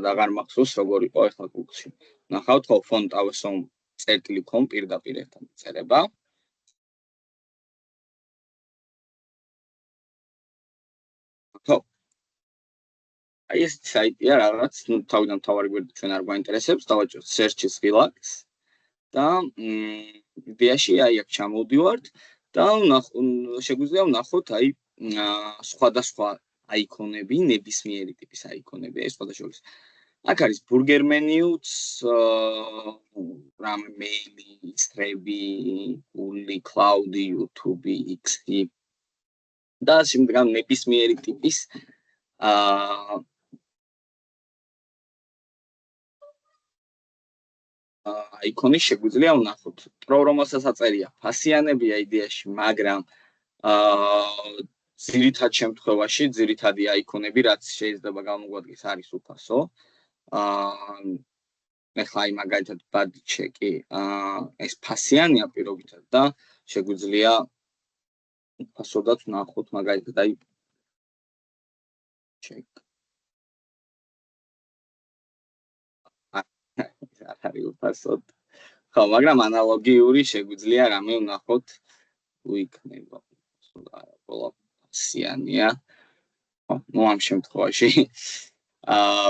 აღარ მახსოვს როგორ იყო ახლა Google-ში. ნახავთ ხო font awesome წერტილი com პირდაპირ ერთად წერება. ხო. აი ეს საიტია რაღაც, თავიდან თავარი გვერდი ჩვენ არ გვაინტერესებს, დავაჭერთ search-ის relax და იდეაში აი აქ ჩამოვდივართ და შეგვიძლია ვნახოთ აი სხვადასხვა აიკონები, ნებისმიერი ტიპის აიკონები, ეს სხვადასხვა. აქ არის burger menu-ც, რამე mail-ი, Stripe-ი, Google-ი, Cloud-ი, YouTube-ი, X-ი და შემდგომ ნებისმიერი ტიპის აიკონი შეგვიძლია ვნახოთ. პრო რომელსაც აწერია ფასიანებია იდეაში, მაგრამ ძირითად შემთხვევაში ძირითადი აიკონები რაც შეიძლება გამოგვადგეს არის უფასო. ეხლა აი მაგალითად body check-ი ეს ფასიანია პირობითად და შეგვიძლია უფასოდაც ვნახოთ მაგალითად აი check არის უფასოდ. ხო, მაგრამ ანალოგიური შეგვიძლია რამე ვნახოთ თუ იქნება. ყველა ფასიანია. ნუ ამ შემთხვევაში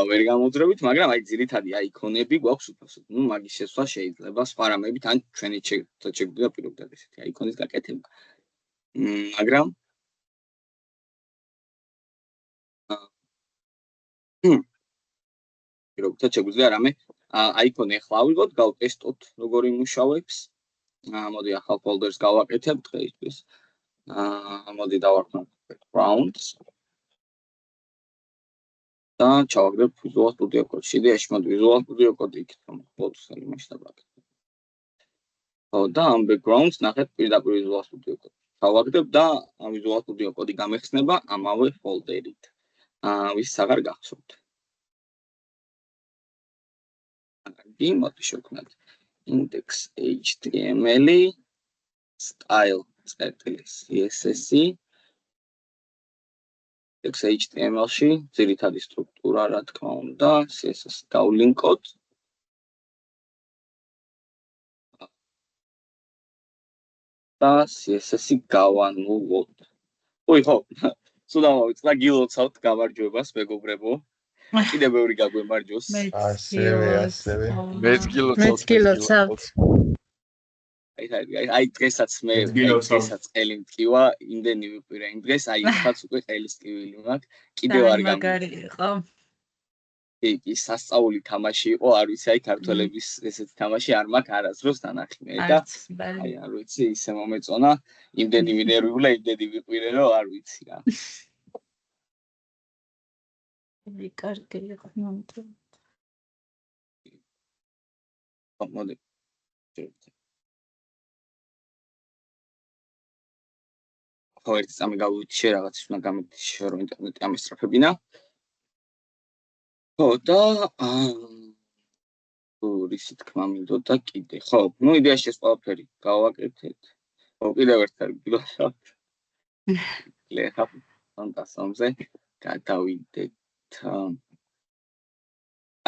ვერ გამოძრებით, მაგრამ აი ძირითადი აიკონები გვაქვს უფასოდ. ნუ მაგის შესვლა შეიძლება სხვა რამებით ან ჩვენი შეგვიძლია პირობითად ესეთი აიკონის გაკეთება. მაგრამ პირობითად შეგვიძლია რამე აიკონი ახლა ავიღოთ, გავტესტოთ როგორ იმუშავებს. მოდი ახალ ფოლდერს გავაკეთებ დღეისთვის. მოდი დავარქმევ backgrounds. და ჩავაგდებ Visual Studio Code-ში. იდეაში მოდი Visual Studio Code იქით რომ ფოტოსელი მასშტაბად. ხო, და ამ backgrounds ნახეთ პირდაპირ Visual Studio Code. ჩავაგდებ და ამ Visual Studio Code-ი გამეხსნება ამავე ფოლდერით. ვის აღარ გახსოვთ. მოდი შევქმნათ index.html style CSS-ი index.html-ში ძირითადი სტრუქტურა რა თქმა უნდა CSS-ი დავლინკოთ და CSS-ი გავანულოთ. ой ხო, სულ დავიწყდა გილოცავთ გამარჯვებას მეგობრებო. კიდევ ბევრი გაგვემარჯოს. ასევე. მეც გილოცავთ. აი დღესაც მე დღესაც ყელი მткиვა, იმდენი ვიყურე იმ დღეს, აი ხაც უკვე ყელის ტკივილი მაქვს. კიდევ არ მაგარი იყო. კი, სასწაული თამაში იყო, არ ვიცი, აი ქართველების ესეთი თამაში არ მაქვს არასდროს დანახი მე და აი არ ვიცი, ისე მომეწონა, იმდენი მინერვიულა, იმდენი ვიყურე, რომ არ ვიცი რა. კარგი იყო მომწონდა. მოდი. ხო, ერთი წამი გავუჩე რაღაცის უნდა გამეთიშე რომ ინტერნეტი ამესწრაფებინა. ხო, და რისი თქმა მინდოდა კიდე. ხო, ნუ იდეაში ეს ყველაფერი გავაკეთეთ. ხო, კიდევ ერთხელ გილოცავთ. ლეხა ფანტასომზე გადავიდეთ.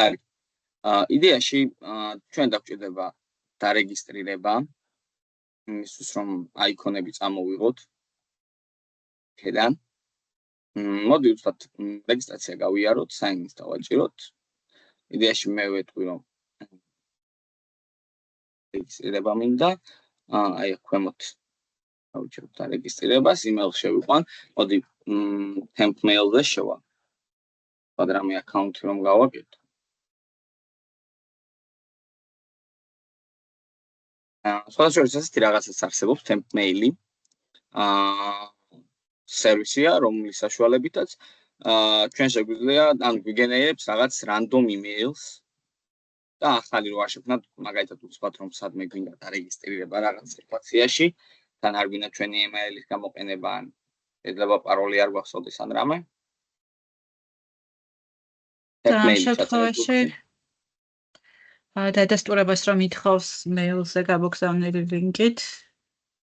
აი, იდეაში ჩვენ დაგვჭირდება დარეგისტრირება, იმისთვის რომ აიკონები წამოვიღოთ. ქედან. მოდი ვთქვათ, რეგისტრაცია გავიაროთ, sign-ins დავაჭიროთ. იდეაში მე ვეტყვი რომ რეგისტრირება მინდა. აი აქ ქვემოთ დავჭიროთ დარეგისტრირებას, email შევიყვან. მოდი temp mail-ზე შევა. რამე აკაუნტი რომ გავაკეთო. სხვადასხვა ესეთი რაღაცას არსებობს temp mail-ი. სერვისია, რომლის საშუალებითაც ჩვენ შეგვიძლია ან გვიგენერებს რაღაც random emails და ახალი რო აღშევქნათ, მაგალითად უცბად რომ სადმე გვინდა დარეგისტრირება რაღაც სიტუაციაში, თან არ გვინდა ჩვენი email-ის გამოყენება ან შეიძლება პაროლი არ გვახსოვდეს ან რამე. ამ შემთხვევაში დადასტურებას რომ ითხოვს mail-ზე გამოგზავნილი ლინკით.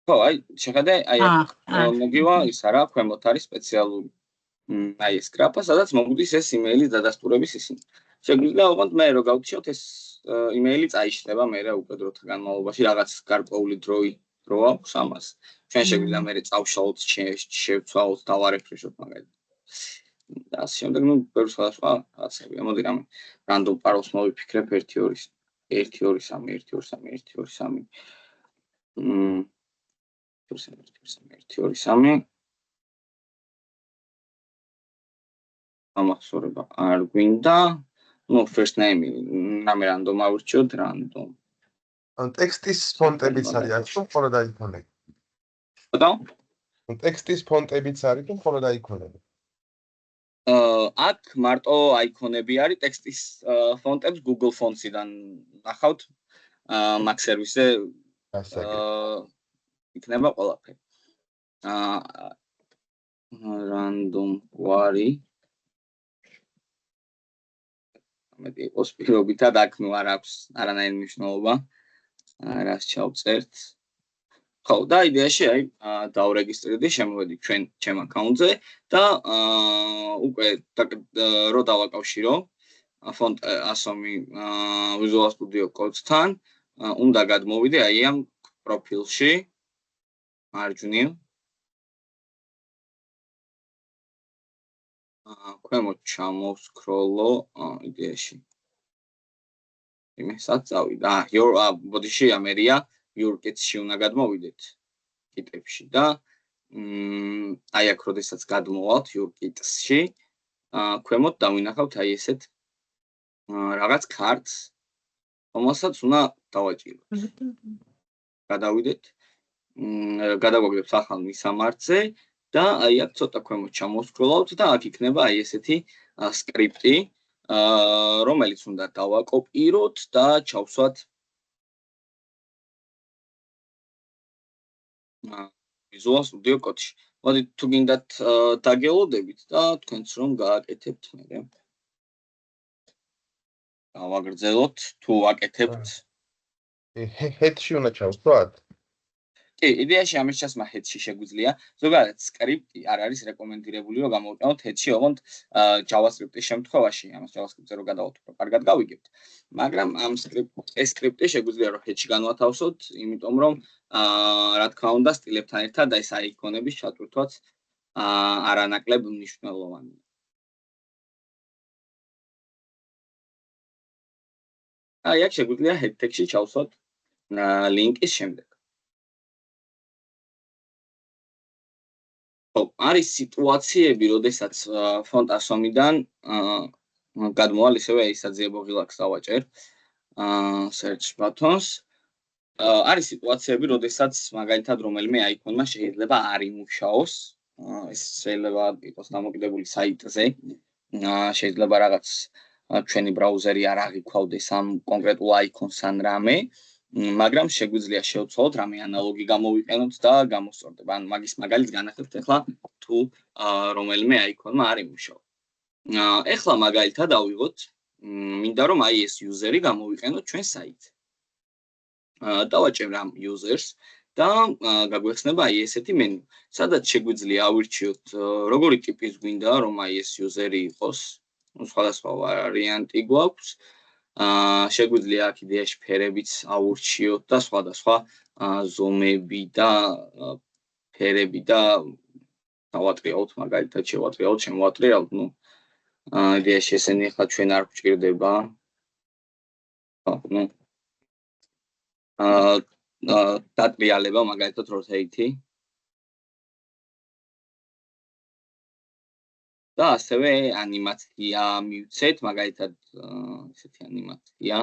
ხო, აი, შეხედე, აი მოგივა ის არა, ქვემოთ არის სპეციალური აი ეს გრაფა, სადაც მოგვდის ეს იმეილის დადასტურების ისინი. შეგვიძლია ოღონდ მე რო გავთიშოთ ეს იმეილი წაიშლება მე უკვე დროთა განმავლობაში რაღაც გარკვეული დრო აქვს ამას. ჩვენ შეგვიძლია მე წავშალოთ, შევცვალოთ, დავარეფრეშოთ მაგალითად. და ასე შემდეგ, ნუ ბევრ სხვადასხვა რაღაცებია. მოდი რამე რანდომ პაროლს მოვიფიქრებ 1 2 3 1 2 3 1 2 3 1 2 3 1 2 3 ამახსოვრება არ გვინდა. Ну, first name რამე რანდომ ავირჩიოთ, რანდომ. ან ტექსტის ფონტებიც არის, თუ მხოლოდ აიქონები. ბატონო? ტექსტის ფონტებიც არის, თუ მხოლოდ აიქონები. აქ მარტო აიქონები არის, ტექსტის ფონტებს Google Fonts-იდან ნახავთ. Mac service-ზე იქნება ყველაფერი. Random query მეტი იყოს პირობითად აქ ნუ არ აქვს არანაირი მნიშვნელობა. რას ჩავწერთ. ხო, და იდეაში აი დავრეგისტრირდი, შემოვედი ჩემ აკაუნტზე და უკვე რო დავაკავშირო font ASOMI Visual Studio Code-თან, უნდა გადმოვიდე აი ამ პროფილში მარჯვნივ. ქვემოთ ჩამოვსკროლო იდეაში. იმესაც წავიდა. ბოდიში ამერია your kits-ში უნდა გადმოვიდეთ კიტებში და აი აქ როდესაც გადმოვალთ your kits-ში, ქვემოთ დავინახავთ აი ესეთ რაღაც cards, რომელსაც უნდა დავაჭიროთ. გადავიდეთ. გადავაგდებთ ახალ მისამართზე და აი აქ ცოტა ქვემოთ ჩამოვსკროლავთ და აქ იქნება აი ესეთი სკრიპტი, რომელიც უნდა დავაკოპიროთ და ჩავსვათ Visual Studio Code-ში. მოდით თუ გინდათ დაგელოდებით და თქვენც რომ გააკეთებთ მე. გავაგრძელოთ თუ აკეთებთ. Head-ში უნდა ჩავსვათ? კი, იდეაში ამის ჩასმა head-ში შეგვიძლია. ზოგადად script-ი არ არის რეკომენდირებული რომ გამოვიყენოთ head-ში, ოღონდ JavaScript-ის შემთხვევაში, ამას JavaScript-ზე რო გადავოთ, უფრო კარგად გავიგებთ. მაგრამ ამ ეს script-ი შეგვიძლია რომ head-ში განვათავსოთ, იმიტომ რომ რა თქმა უნდა, სტილებთან ერთად ეს აიკონების ჩატვირთვაც არანაკლებ მნიშვნელოვანია. აი აქ შეგვიძლია head text-ში ჩავსვათ ლინკის შემდეგ. არის სიტუაციები, როდესაც font ASOMI-დან გადმოვალ ისევე ისაძიებო ღილაკს დავაჭერ search buttons. არის სიტუაციები, როდესაც მაგალითად რომელიმე აიკონმა შეიძლება არ იმუშაოს. ეს შეიძლება იყოს დამოკიდებული საიტზე. შეიძლება რაღაც ჩვენი ბრაუზერი არ აღიქვავდეს ამ კონკრეტულ აიკონს ან რამე. მაგრამ შეგვიძლია შევცვალოთ რამე ანალოგი გამოვიყენოთ და გამოსწორდება. ან მაგის მაგალითს განახებთ ახლა თუ რომელიმე აიკონმა არ იმუშაო. ახლა მაგალითად ავიღოთ, მინდა რომ აი ეს user-ი გამოვიყენოთ ჩვენ საიტზე. დავაჭერ ამ users და გაგვეხსნება აი ესეთი მენუ, სადაც შეგვიძლია ავირჩიოთ როგორი ტიპის გვინდა რომ აი ეს user-ი იყოს. სხვადასხვა ვარიანტი გვაქვს. შეგვიძლია აქ იდეაში ფერებიც აურჩიოთ და სხვადასხვა ზომები და ფერები და დავატრიალოთ მაგალითად შევატრიალოთ, შემოვატრიალოთ, ნუ იდეაში ესენი ახლა ჩვენ არ გვჭირდება. ნუ დატრიალება მაგალითად rotate და ასევე ანიმაცია მივცეთ, მაგალითად ესეთი ანიმაცია,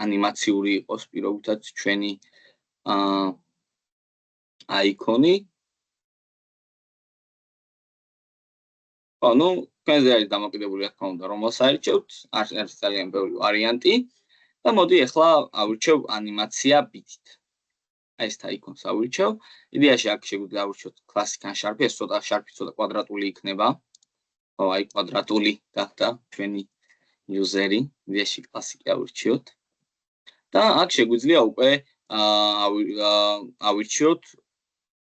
ანიმაციური იყოს პირობითად ჩვენი აიკონი. ნუ თქვენზე არის დამოკიდებული რა თქმა უნდა, რომელს აირჩევთ, არის ძალიან ბევრი ვარიანტი და მოდი ახლა ავირჩევ ანიმაცია ბიტით. აი ეს აიკონს ავირჩევ. იდეაში აქ შეგვიძლია ავირჩიოთ კლასიკან შარპი, ეს ცოტა შარპი, ცოტა კვადრატული იქნება. აი კვადრატული გახდა ჩვენი user-ი, იდეაში კლასიკი ავირჩიოთ. და აქ შეგვიძლია უკვე ავირჩიოთ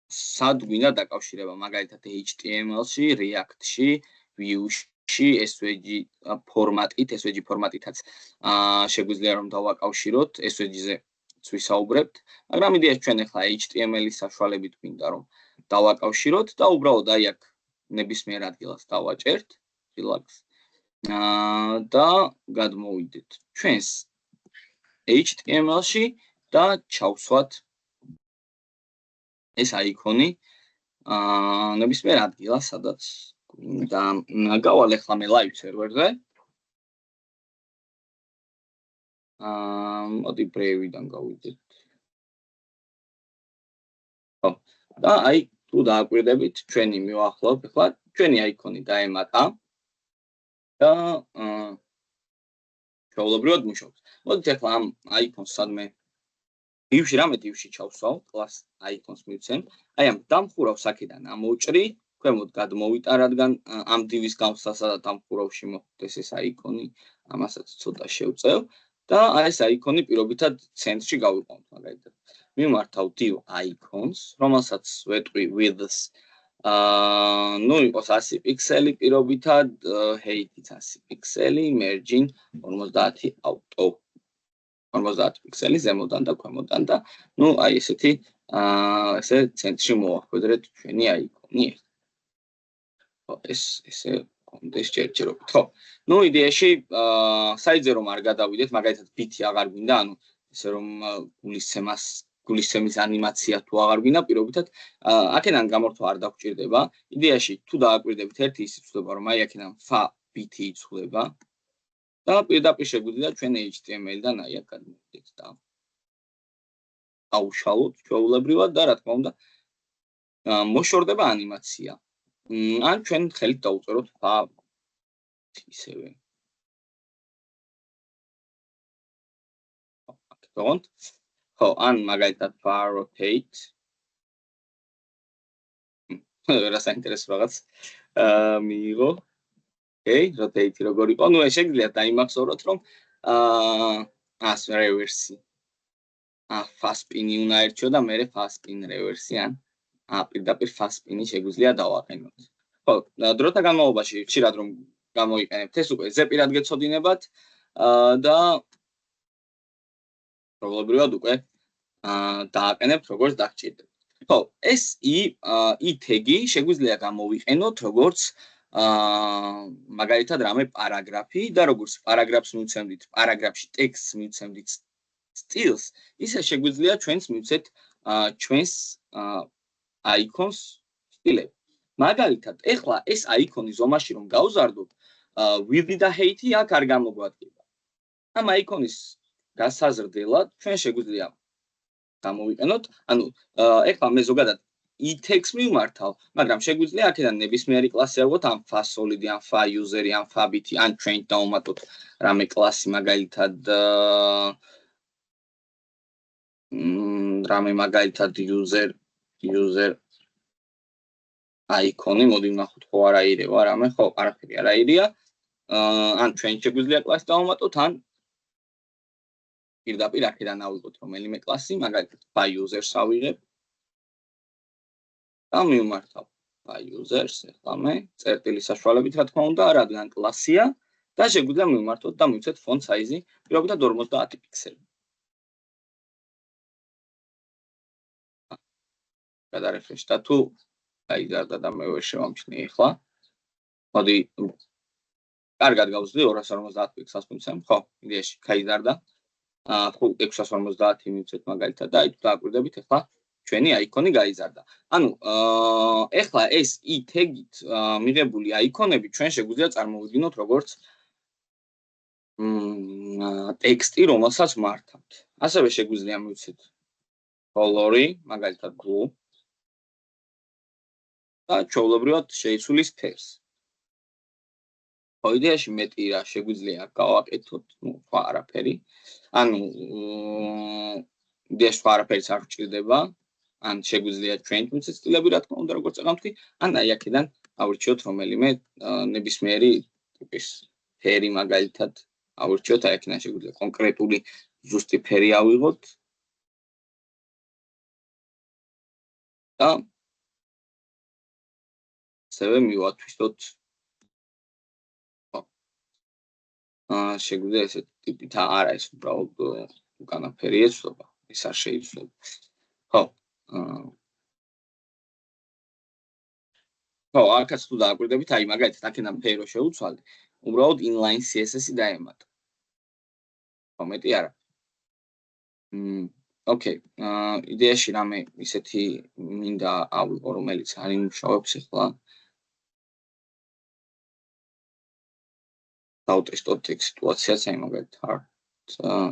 სად გვინდა დაკავშირება, მაგალითად HTML-ში, React-ში, view-ში SVG ფორმატითაც შეგვიძლია რომ დავაკავშიროთ SVG-ზე ვისაუბრებთ, მაგრამ იდეა ჩვენ ახლა HTML-ის საშუალებით გვინდა რომ დავაკავშიროთ და უბრალოდ აი აქ ნებისმიერ ადგილას დავაჭერთ relax და გადმოვიდეთ ჩვენს HTML-ში და ჩავსვათ ეს აიკონი ნებისმიერ ადგილას, სადაც გვინდა. გავალ ახლა მე live server-ზე. მოდი brave-დან გავიდეთ. ხო, და აი თუ დააკვირდებით, ჩვენი მივახლოვთ ახლა ჩვენი აიკონი დაემატა და ჩვეულებრივად მუშაობს. მოდით ახლა ამ აიკონს სადმე div-ში რამე div-ში ჩავსვავ, class icons მივცემ. აი ამ დამხურავს აქედან ამოვჭრი, ქვემოთ გადმოვიტან, რადგან ამ div-ის გამოსასა და დამხურავში მოხდეს ეს აიკონი, ამასაც ცოტა შევწევ და აი ეს აიკონი პირობითად ცენტრში გავიყვანოთ მაგალითად. მიმართავ div icons, რომელსაც ვეტყვი width ну იყოს 100 პიქსელი პირობითად, height-იც 100 პიქსელი, margin 50 auto 50 პიქსელი ზემოდან და ქვემოდან და ну აი ესეთი ესე ცენტრში მოვახვედრეთ ჩვენი აიკონი. ხო, ესე კონდეს ჯერჯერობით. ხო. ну იდეაში საიძე რომ არ გადავიდეთ, მაგალითად ბითი აღარ გვინდა, ანუ ესე რომ გულისცემის ანიმაცია თუ აღარ გვინდა, პირობითად აქედან გამორთვა არ დაგჭირდება. იდეაში თუ დააკვირდებით, ერთი ის იცვლება, რომ აი აქედან fa ბითი იცვლება და პირდაპირ შეგვიძლია ჩვენ HTML-დან აი აქ გადმოვიდეთ და აუშალოთ ჩვეულებრივად და რა თქმა უნდა მოშორდება ანიმაცია. ან ჩვენ ხელით დავუწეროთ fa ისევე. აქ ხო, ან მაგალითად fa rotate. რა საინტერესო რაღაც მიიღო. rotate როგორ იყო, ну შეგიძლიათ დაიმახსოვროთ რომ ას reverse fast spin უნდა ერჩიო და მერე fast spin reverse ან პირდაპირ fast spin-ი შეგვიძლია დავაყენოთ. ხო, დროთა განმავლობაში ხშირად რომ გამოიყენებთ ეს უკვე ზეპირად გეცოდინებათ და პრობლემებრივად უკვე დააყენებთ როგორც დაგჭირდებათ. ხო, ეს i tag-ი შეგვიძლია გამოვიყენოთ როგორც მაგალითად რამე პარაგრაფი და როგორც პარაგრაფს მივცემდით, პარაგრაფში ტექსტს მივცემდით სტილს, ისე შეგვიძლია ჩვენს მივცეთ ჩვენს აიკონს სტილები. მაგალითად, ეხლა ეს აიკონი ზომაში რომ გავზარდოთ, width და height-ი აქ არ გამოგვადგება. ამ აიკონის გასაზრდელად ჩვენ შეგვიძლია გამოვიყენოთ, ანუ ეხლა მე ზოგადად i-text მივმართავ, მაგრამ შეგვიძლია აქედან ნებისმიერი კლასი ავიღოთ, ან fa solid-ი, ან fa user-ი, ან fa bit-ი, ან trained დავუმატოთ რამე კლასი, მაგალითად რამე მაგალითად user აიკონი, მოდი ვნახოთ ხო არა ირევა რამე, ხო, არაფერი არ აირია. ან trained შეგვიძლია კლასი დავუმატოთ, ან პირდაპირ აქედან ავიღოთ რომელიმე კლასი, მაგალითად fa users ავიღებ. და მივმართავ fa users, ეხლა მე წერტილის საშუალებით რა თქმა უნდა, რადგან კლასია და შეგვიძლია მივმართოთ და მივცეთ font size-ი პირობითად 50 პიქსელი. გადარეფრეშ და თუ გაიზარდა და მე ვერ შევამჩნი ეხლა. მოდი კარგად გავზრდი 250 პიქსელს მივცემ, ხო, იდეაში გაიზარდა. 650 მივცეთ მაგალითად და აი თუ დააკვირდებით ეხლა ჩვენი აიკონი გაიზარდა. ანუ ეხლა ეს i-tag-ით მიღებული აიკონები ჩვენ შეგვიძლია წარმოვიდგინოთ როგორც ტექსტი, რომელსაც მართავთ. ასევე შეგვიძლია მივცეთ color-ი, მაგალითად blue და ჩვეულებრივად შეიცვლის ფერს. ხო, იდეაში მეტი რა შეგვიძლია გავაკეთოთ, ну, სხვა არაფერი. ანუ იდეაში სხვა არაფერიც არ გვჭირდება. ან შეგვიძლია ჩვენ მივცეთ სტილები, რა თქმა უნდა, როგორც წამოვთქვი, ან აი აქედან ავირჩიოთ რომელიმე ნებისმიერი ტიპის ფერი, მაგალითად ავირჩიოთ, აი აქედან შეგვიძლია კონკრეტული ზუსტი ფერი ავიღოთ. და ასევე მივათვისოთ შეგვიძლია ესეთი ტიპით არა ეს უბრალოდ უკანაფერი ეცვლება, ეს არ შეიძლება. ხო. ხო, აქაც თუ დააკვირდებით, აი მაგალითად აქედან ფერო შეუცვალე, უბრალოდ inline CSS-ი დაემატა. ხო, მეტი არა. ოკეი, იდეაში რამე ისეთი მინდა ავიღო, რომელიც არ იმუშავებს ახლა. დავტესტოთ ეგ სიტუაციაც,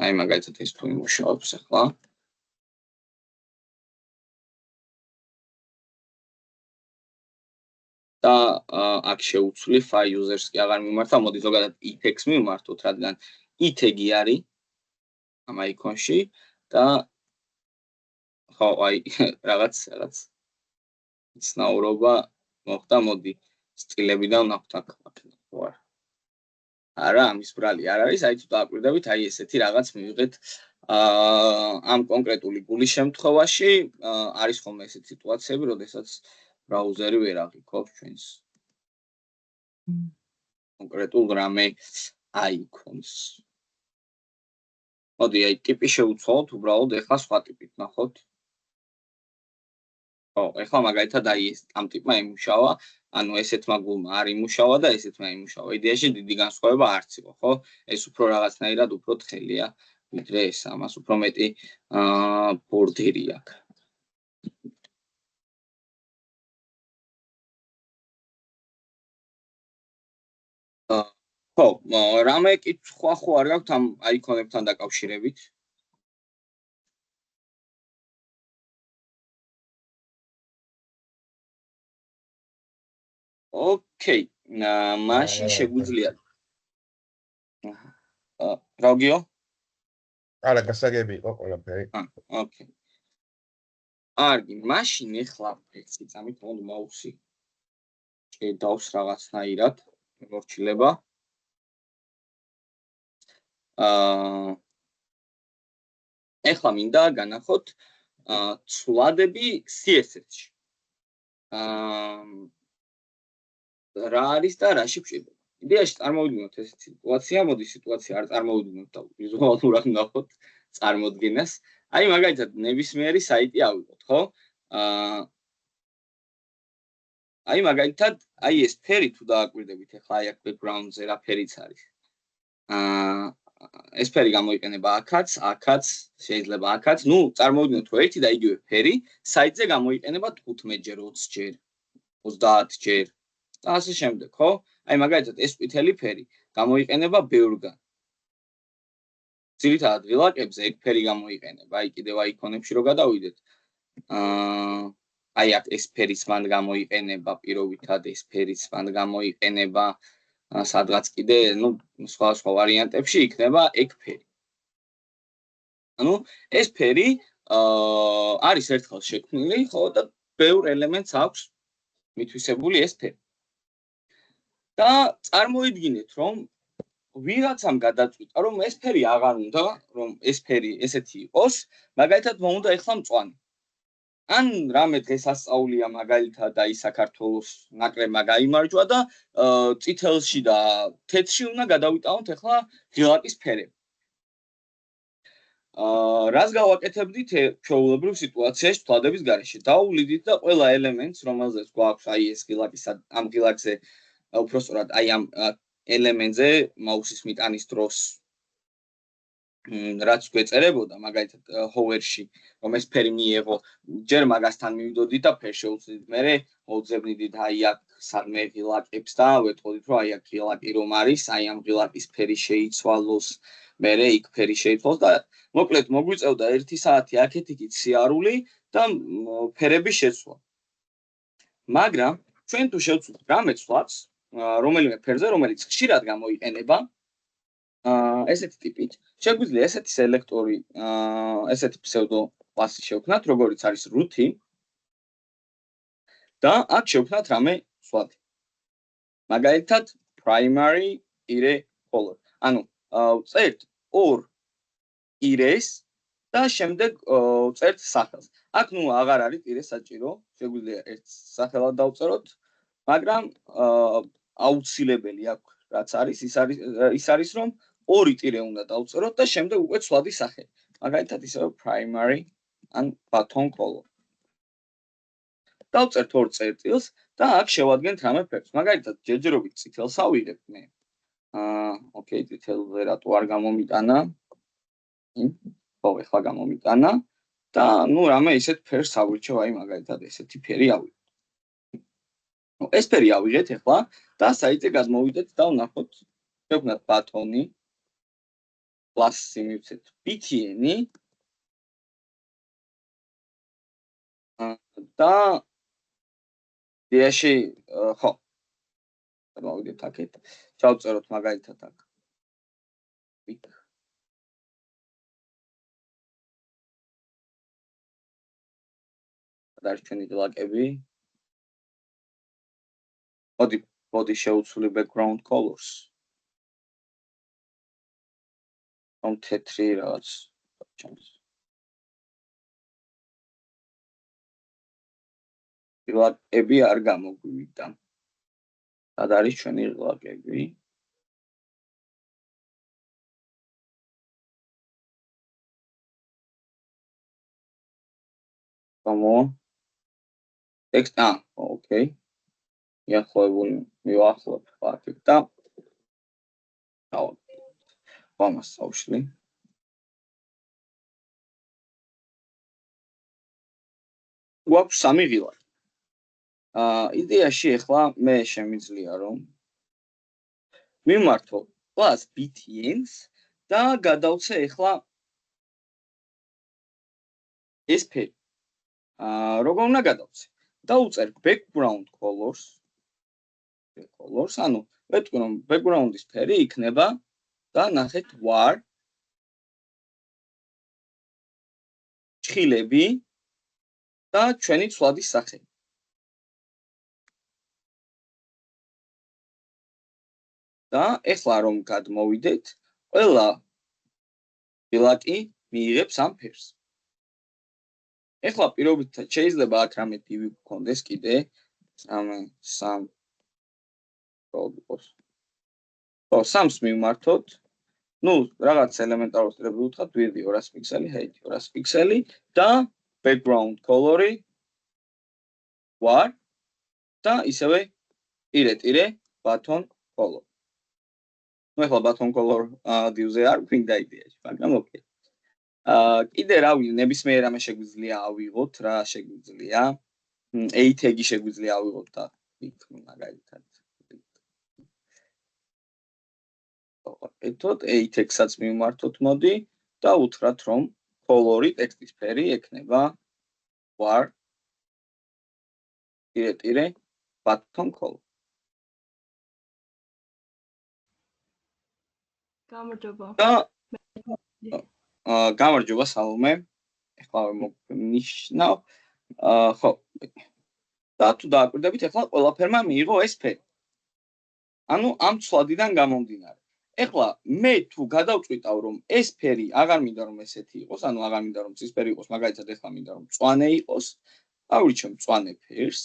აი მაგალითად ეს თუ იმუშავებს ახლა. და აქ შეუცვლი file users-კი აღარ მიმართა, მოდი ზოგადად it-ს მიმართოთ, რადგან it-ი არის ამ აიკონში და ხო, აი რაღაც ცნაურობა მოხდა, მოდი სტილებიდან ვნახოთ აქ ხო არა. არა, ამის ბრალი არ არის, აი თუ დააკვირდებით, აი ესეთი რაღაც მივიღეთ ამ კონკრეტული გულის შემთხვევაში არის ხოლმე ესეთი სიტუაციები, როდესაც ბრაუზერი ვერ აღიქობს ჩვენს კონკრეტულ რამე აიკონს. მოდი აი ტიპი შევუცვალოთ, უბრალოდ ეხლა სხვა ტიპით ნახოთ. ხო, ეხლა მაგალითად აი ეს ამ ტიპმა იმუშავა, ანუ ესეთმა გულმა არ იმუშავა და ესეთმა იმუშავა. იდეაში დიდი განსხვავება არც იყო, ხო? ეს უფრო რაღაცნაირად უფრო თხელია, ვიდრე ეს ამას უფრო მეტი ბორდერი აქვს. ხო, რამე კითხვა ხო არ გაქვთ ამ აიკონებთან დაკავშირებით? ოკეი, მაშინ შეგვიძლია. რაგიო? არა, გასაგები იყო ყველაფერი. ოკეი. კარგი, მაშინ ეხლა ეცი წამით მოდი მაუსი. შედავს რაღაცნაირად მორჩილება. ეხლა მინდა განახოთ ცვლადები CSS-ში. რა არის და რაში გვჭირდება. იდეაში წარმოვიდგინოთ ესეთი სიტუაცია, მოდი სიტუაცია არ წარმოვიდგინოთ და ვიზუალურად ვნახოთ წარმოდგენას. აი მაგალითად ნებისმიერი საიტი ავიღოთ, ხო? აი მაგალითად, აი ეს ფერი თუ დააკვირდებით, ახლა აი აქ background-ზე რა ფერიც არის. ეს ფერი გამოიყენება აქაც, შეიძლება აქაც. ნუ წარმოვიდგინოთ, რომ ერთი და იგივე ფერი საიტზე გამოიყენება 15-ჯერ, 20-ჯერ, 30-ჯერ და ასე შემდეგ, ხო? აი მაგალითად ეს ყვითელი ფერი გამოიყენება ბევრგან. ძირითადად ღილაკებზე ეგ ფერი გამოიყენება, აი კიდევ აიკონებში რო გადავიდეთ. აი აქ ეს ფერიც მან გამოიყენება პირობითად, ეს ფერიც მან გამოიყენება სადღაც კიდე, ნუ სხვა ვარიანტებში იქნება ეგ ფერი. ანუ ეს ფერი არის ერთხელ შექმნილი, ხო და ბევრ ელემენტს აქვს მითვისებული ეს ფერი. და წარმოიდგინეთ, რომ ვიღაცამ გადაწყვიტა, რომ ეს ფერი აღარ უნდა, რომ ეს ფერი ესეთი იყოს, მაგალითად მოუნდა ეხლა მწვანე. ან რამე დღესასწაულია მაგალითად აი საქართველოს ნაკრებმა გაიმარჯვა და წითელში და თეთრში უნდა გადავიტანოთ ეხლა ღილაკის ფერები. რას გავაკეთებდით ჩვეულებრივ სიტუაციაში თვალდების გარეშე? დავუვლიდით და ყველა ელემენტს, რომელზეც გვაქვს აი ეს ღილაკის ამ ღილაკზე უпростоრად აი ამ ელემენტზე მაუსის მიტანის დროს რაც გვეწერებოდა მაგალითად hover-ში რომ ეს ფერი მიიღო ჯერ მაგასთან მივიდოდით და ფერს შევუცვლით მერე მოძებნიდით აი აქ სადმე ღილაკებს და ვეტყოდით რომ აი აქ ღილაკი რომ არის აი ამ ღილაკის ფერი შეიცვალოს მერე იქ ფერი შეიცვალოს და მოკლედ მოგვიწევდა 1 საათი აქეთ-იქით სიარული და ფერების შეცვლა მაგრამ ჩვენ თუ შევცვლით რამე ცვლაც რომელიმე ფერზე რომელიც ხშირად გამოიყენება ესეთი ტიპით შეგვიძლია ესეთი სელექტორი ესეთი ფსევდო კლასი შევქმნათ როგორიც არის routine და აქ შევქმნათ რამე სვადი მაგალითად primary color ანუ წერთ ორ ირეს და შემდეგ წერთ სახელს აქ ნუ აღარ არის ირე საჭირო შეგვიძლია ერთ სახელად დავწეროთ მაგრამ აუცილებელი აქვს რაც არის ის არის რომ ორი ტირე უნდა დავწეროთ და შემდეგ უკვე ცვლადი სახე. მაგალითად ისევ primary ან button color. დავწერთ ორ წერტილს და აქ შევადგენთ რამე ფერს. მაგალითად ჯერჯერობით წითელს ავიღებ მე. ოკეი, წითელზე რატო არ გამომიტანა? ხო, ეხლა გამომიტანა და ნუ რამე ისეთ ფერს ავირჩევ, აი მაგალითად ესეთი ფერი ავიღებ. ეს ფერი ავიღეთ ეხლა და საიტზე გადმოვიდეთ და ვნახოთ, შევქმნათ ბატონი კლასი მივცეთ btn-ი და დიაში ხო მოვიდეთ აქეთ ჩავწეროთ მაგალითად აქ დარჩენი ლაკები მოდი შევცვლი background colors რომ თეთრი რაღაც ჩანს ლაკები არ გამოგვივიდა სად არის ჩვენი ლაკები text okay მიახლოებული მივახლოთ ფაქტით და ამას ავშლი გვაქვს სამი ღილაკი იდეაში ახლა მე შემიძლია რომ მიმართო class btn-ს და გადავცე ახლა ეს ფერი როგორ უნდა გადავცე დაუწერ background colors ანუ ვეთქვი რომ background-ის ფერი იქნება და ნახეთ war ჭხილები და ჩვენი ცვლადის სახე და ეხლა რომ გადმოვიდეთ ყველა ღილაკი მიიღებს ამ ფერს ეხლა პირობითად შეიძლება აქ რამე TV გქონდეს კიდე 3 ხო 3-ს მივმართოთ ნუ რაღაც ელემენტარულ სტრები ვუთხოთ width 200 პიქსელი height 200 პიქსელი და background color-ი war და ისევე ტირე button color ნუ ეხლა button color div-ზე არ გვინდა იდეაში მაგრამ ოკეი კიდე რავი ნებისმიერ რამე შეგვიძლია ავიღოთ რა შეგვიძლია a tag-ი შეგვიძლია ავიღოთ და იქ მაგალითად ეთოთ a tag-საც მივმართოთ მოდი და უთხრათ რომ color-ი ტექსტის ფერი ექნება war ტირე button color გამარჯობა გამარჯობა სალომე ეხლა მოვნიშნავ ხო და თუ დააკვირდებით ეხლა ყველაფერმა მიიღო ეს ფერი ანუ ამ ცვლადიდან გამომდინარე ეხლა მე თუ გადავწყვიტავ რომ ეს ფერი აღარ მინდა რომ ესეთი იყოს ანუ აღარ მინდა რომ ცისფერი იყოს მაგალითად ეხლა მინდა რომ მწვანე იყოს ავირჩევ მწვანე ფერს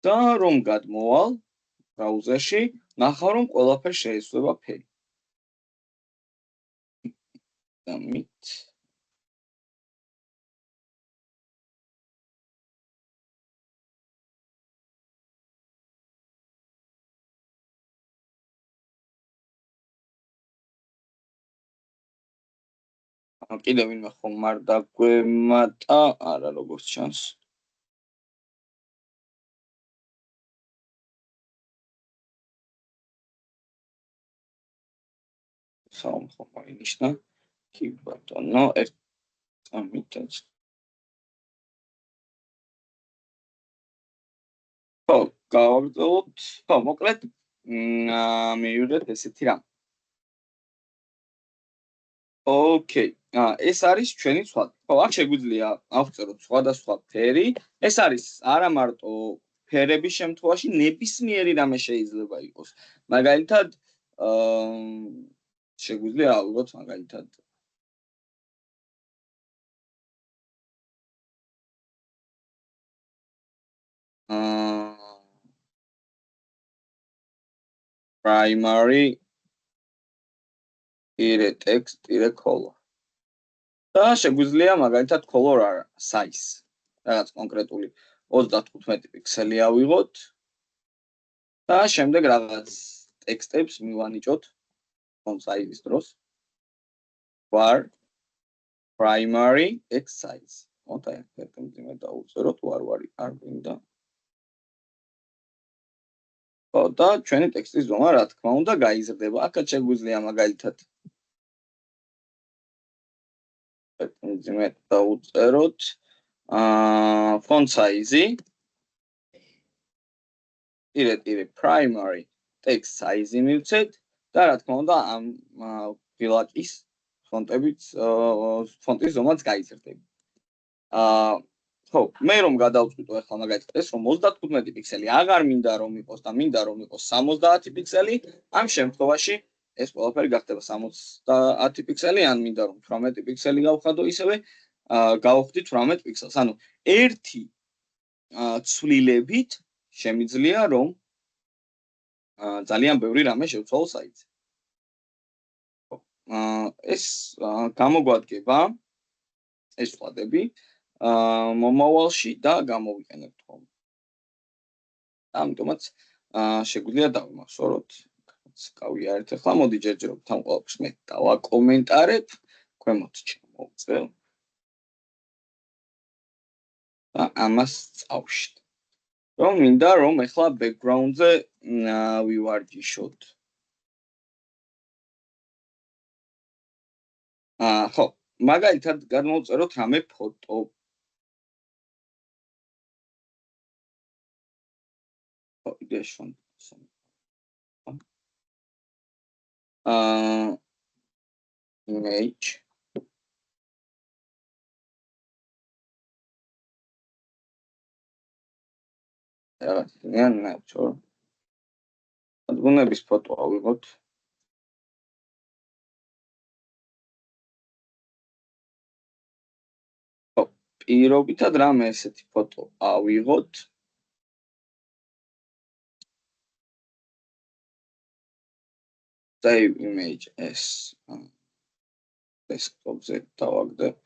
და რომ გადმოვალ ბრაუზერში ნახავ რომ ყველაფერს შეესწვება ფერი დამით კიდევ ვინმე ხომ არ დაგვემატა არა როგორც ჩანს სამ ხომ აღინიშნა კი ბატონო ამიტაც ხო გავაგრძელოთ ხო მოკლედ მივიღეთ ესეთი რამ ოკეი ეს არის ჩვენი ცვლადი ხო აქ შეგვიძლია ავწეროთ სხვადასხვა ფერი ეს არის არა მარტო ფერების შემთხვევაში ნებისმიერი რამე შეიძლება იყოს მაგალითად შეგვიძლია ავიღოთ მაგალითად primary text color. და შეგვიძლია მაგალითად color size რაღაც კონკრეტული 35 პიქსელი ავიღოთ და შემდეგ რაღაც ტექსტებს მივანიჭოთ font size-ის დროს. var primary text size. მოთა ერთ მძიმე დაუწეროთ ვარვარი არ გვინდა. და ჩვენი ტექსტის ზომა რა თქმა უნდა გაიზრდება. აქაც შეგვიძლია მაგალითად ერთ მძიმე დაუწეროთ font size-ი primary text size-ი მივცეთ და რა თქმა უნდა ამ ღილაკის ფონტის ზომაც გაიზრდება. ხო, მე რომ გადავწყვიტო ახლა მაგალითად ეს რომ 35 პიქსელი აღარ მინდა რომ იყოს და მინდა რომ იყოს 70 პიქსელი, ამ შემთხვევაში ეს ყველაფერი გახდება 70 პიქსელი, ან მინდა რომ 18 პიქსელი გავხადო ისევე გავხდით 18 პიქსელს. ანუ ერთი ცვლილებით შემიძლია რომ ძალიან ბევრი რამე შევცვალო საიტზე. ეს გამოგვადგება ეს ვადები მომავალში და გამოვიყენებთ ხოლმე. ამიტომაც შეგვიძლია დავიმახსოვროთ. გავიარეთ ახლა, მოდი ჯერჯერობით ამ ყველაფერს მე დავაკომენტარებ, ქვემოთ ჩამოვწევ. და ამას წავშთ. რომ მინდა რომ ახლა background-ზე ვივარჯიშოთ. ხო, მაგალითად გადმოვწეროთ რამე ფოტო. იდეაში image ადგუნების ფოტო ავიღოთ. პირობითად რამე ესეთი ფოტო ავიღოთ. Save image as desktop-ზე დავაგდებ.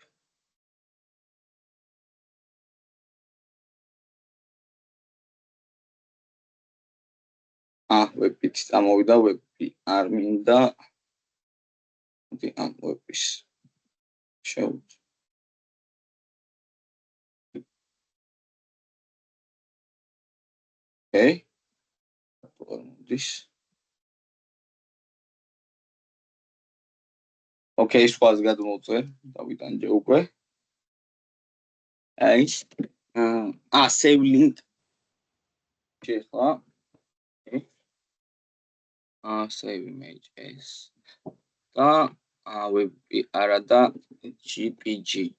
web-ით წამოვიდა, web-ი არ მინდა. მოდი ამ web-ის შევუძ. Okay. This. Okay, სხვას გადმოვწერ, დავიტანჯე უკვე. Save link. შეხლა. Save image as. და web-ი არა და JPG.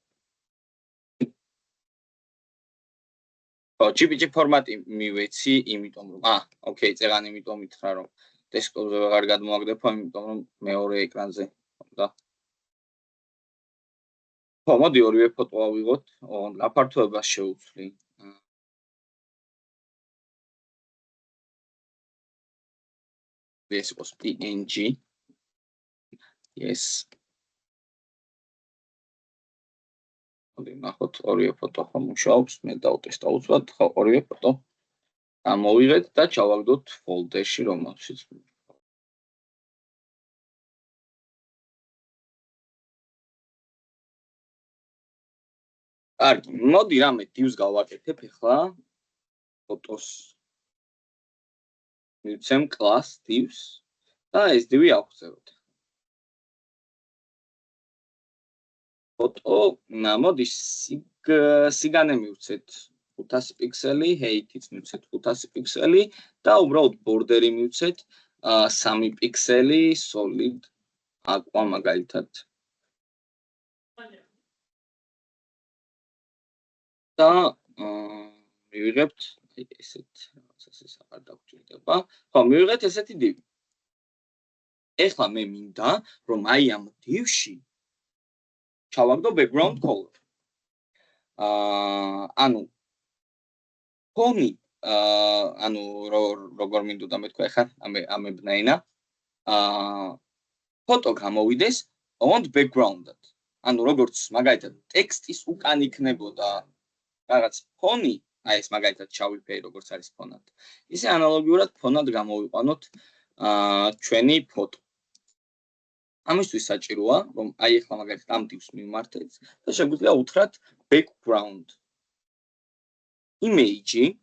JPG ფორმატი მივეცი, იმიტომ რომ okay, წეგან იმიტომ მითხრა რომ desktop-ზე ვეღარ გადმოაგდებო, იმიტომ რომ მეორე ეკრანზე და ხო, მოდი ორივე ფოტო ავიღოთ, აფართოებას შევუცვლი. ეს იყოს PNG. Yes. მოდი ნახოთ ორივე ფოტო ხომ მუშაობს, მე დავტესტა უცბად, ხო, ორივე ფოტო გამოვიღეთ და ჩავაგდოთ folder-ში, რომელშიც კარგი, მოდი რამე divs გავაკეთებ ახლა ფოტოს. მივცემ class divs და ეს div-ი ავხსენოთ. ფოტო, მოდი სიგანე მივცეთ 500 პიქსელი, height-იც მივცეთ 500 პიქსელი და უბრალოდ border-ი მივცეთ 3 პიქსელი solid aqua მაგალითად. და მივიღებთ ესეთ რაღაცას ეს აღარ დაგჭირდება. ხო, მივიღეთ ესეთი div. ეხლა მე მინდა რომ აი ამ div-ში ჩავაგდო background color. ანუ ფონი ანუ როგორ მინდოდა მეთქვა ახლა ამებნაინა ფოტო გამოვიდეს on background-ად. ანუ როგორც მაგალითად ტექსტის უკან იქნებოდა რაღაც ფონი, აი ეს მაგალითად შავი ფერი როგორც არის ფონად. ისე ანალოგიურად ფონად გამოვიყვანოთ ჩვენი ფოტო. ამისთვის საჭიროა, რომ აი ახლა მაგალითად ამ ტიპს მივმართეთ და შეგვიძლია უთხრათ background image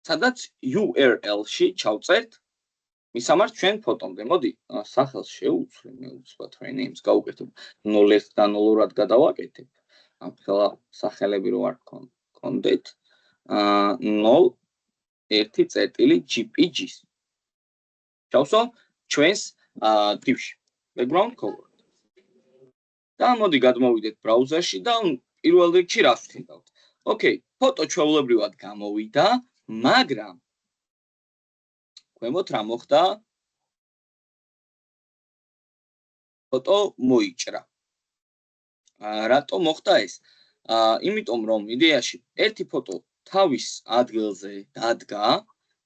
სადაც URL-ში ჩავწერთ მისამართ ჩვენ ფოტომდე. მოდი სახელს შევუცვლი, მე უცვლად names გავუკეთებ 0-1-დან 0-2-რად გადავაკეთებ. ამ ხელა სახელები რო არ გქონდეთ 0.1.jpg-ს. ჩავსვავ ჩვენს დივში background color. და მოდი გადმოვიდეთ ბრაუზერში და პირველ რიგში რას ვხედავთ? ოკეი, ფოტო ჩვეულებრივად გამოვიდა, მაგრამ ქვემოთ რა მოხდა? ფოტო მოიჭრა. რატო მოხდა ეს? იმიტომ რომ იდეაში ერთი ფოტო თავის ადგილზე დადგა,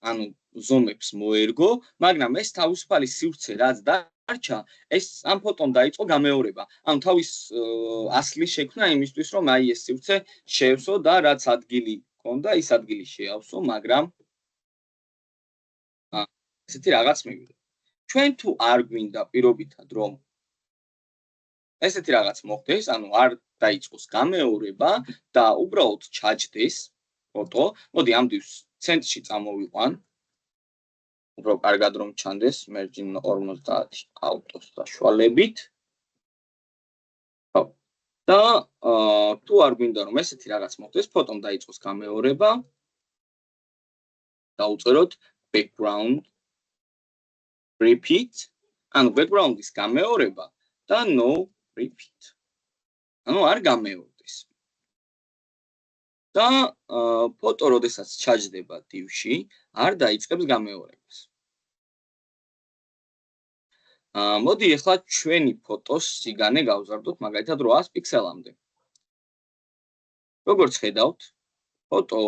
ანუ ზომებს მოერგო, მაგრამ ეს თავისუფალი სივრცე რაც დარჩა, ეს ამ ფოტომ დაიწყო გამეორება. ანუ თავის ასლის შექმნა იმისთვის, რომ აი ეს სივრცე შეევსო და რაც ადგილი ჰქონდა, ის ადგილი შეავსო, მაგრამ ესეთი რაღაც მივიდა. ჩვენ თუ არ გვინდა პირობითად რომ ესეთი რაღაც მოხდეს, ანუ არ დაიწყოს გამეორება და უბრალოდ ჩაჯდეს ფოტო, მოდი ამ დივს ცენტრში წამოვიყვან. უფრო კარგად რომ ჩანდეს merging 50 autos საშუალებით. და თუ არ გვინდა რომ ესეთი რაღაც მოხდეს, ფოტომ დაიწყოს გამეორება. დავუწეროთ background repeat, ანუ background-ის გამეორება და no repeat. ანუ არ გამეორდეს. და ფოტო როდესაც ჩაჯდება დივში, არ დაიწყებს გამეორებას. მოდი ახლა ჩვენი ფოტოს სიგანე გავზარდოთ მაგალითად 800 პიქსელამდე. როგორც ხედავთ, ფოტო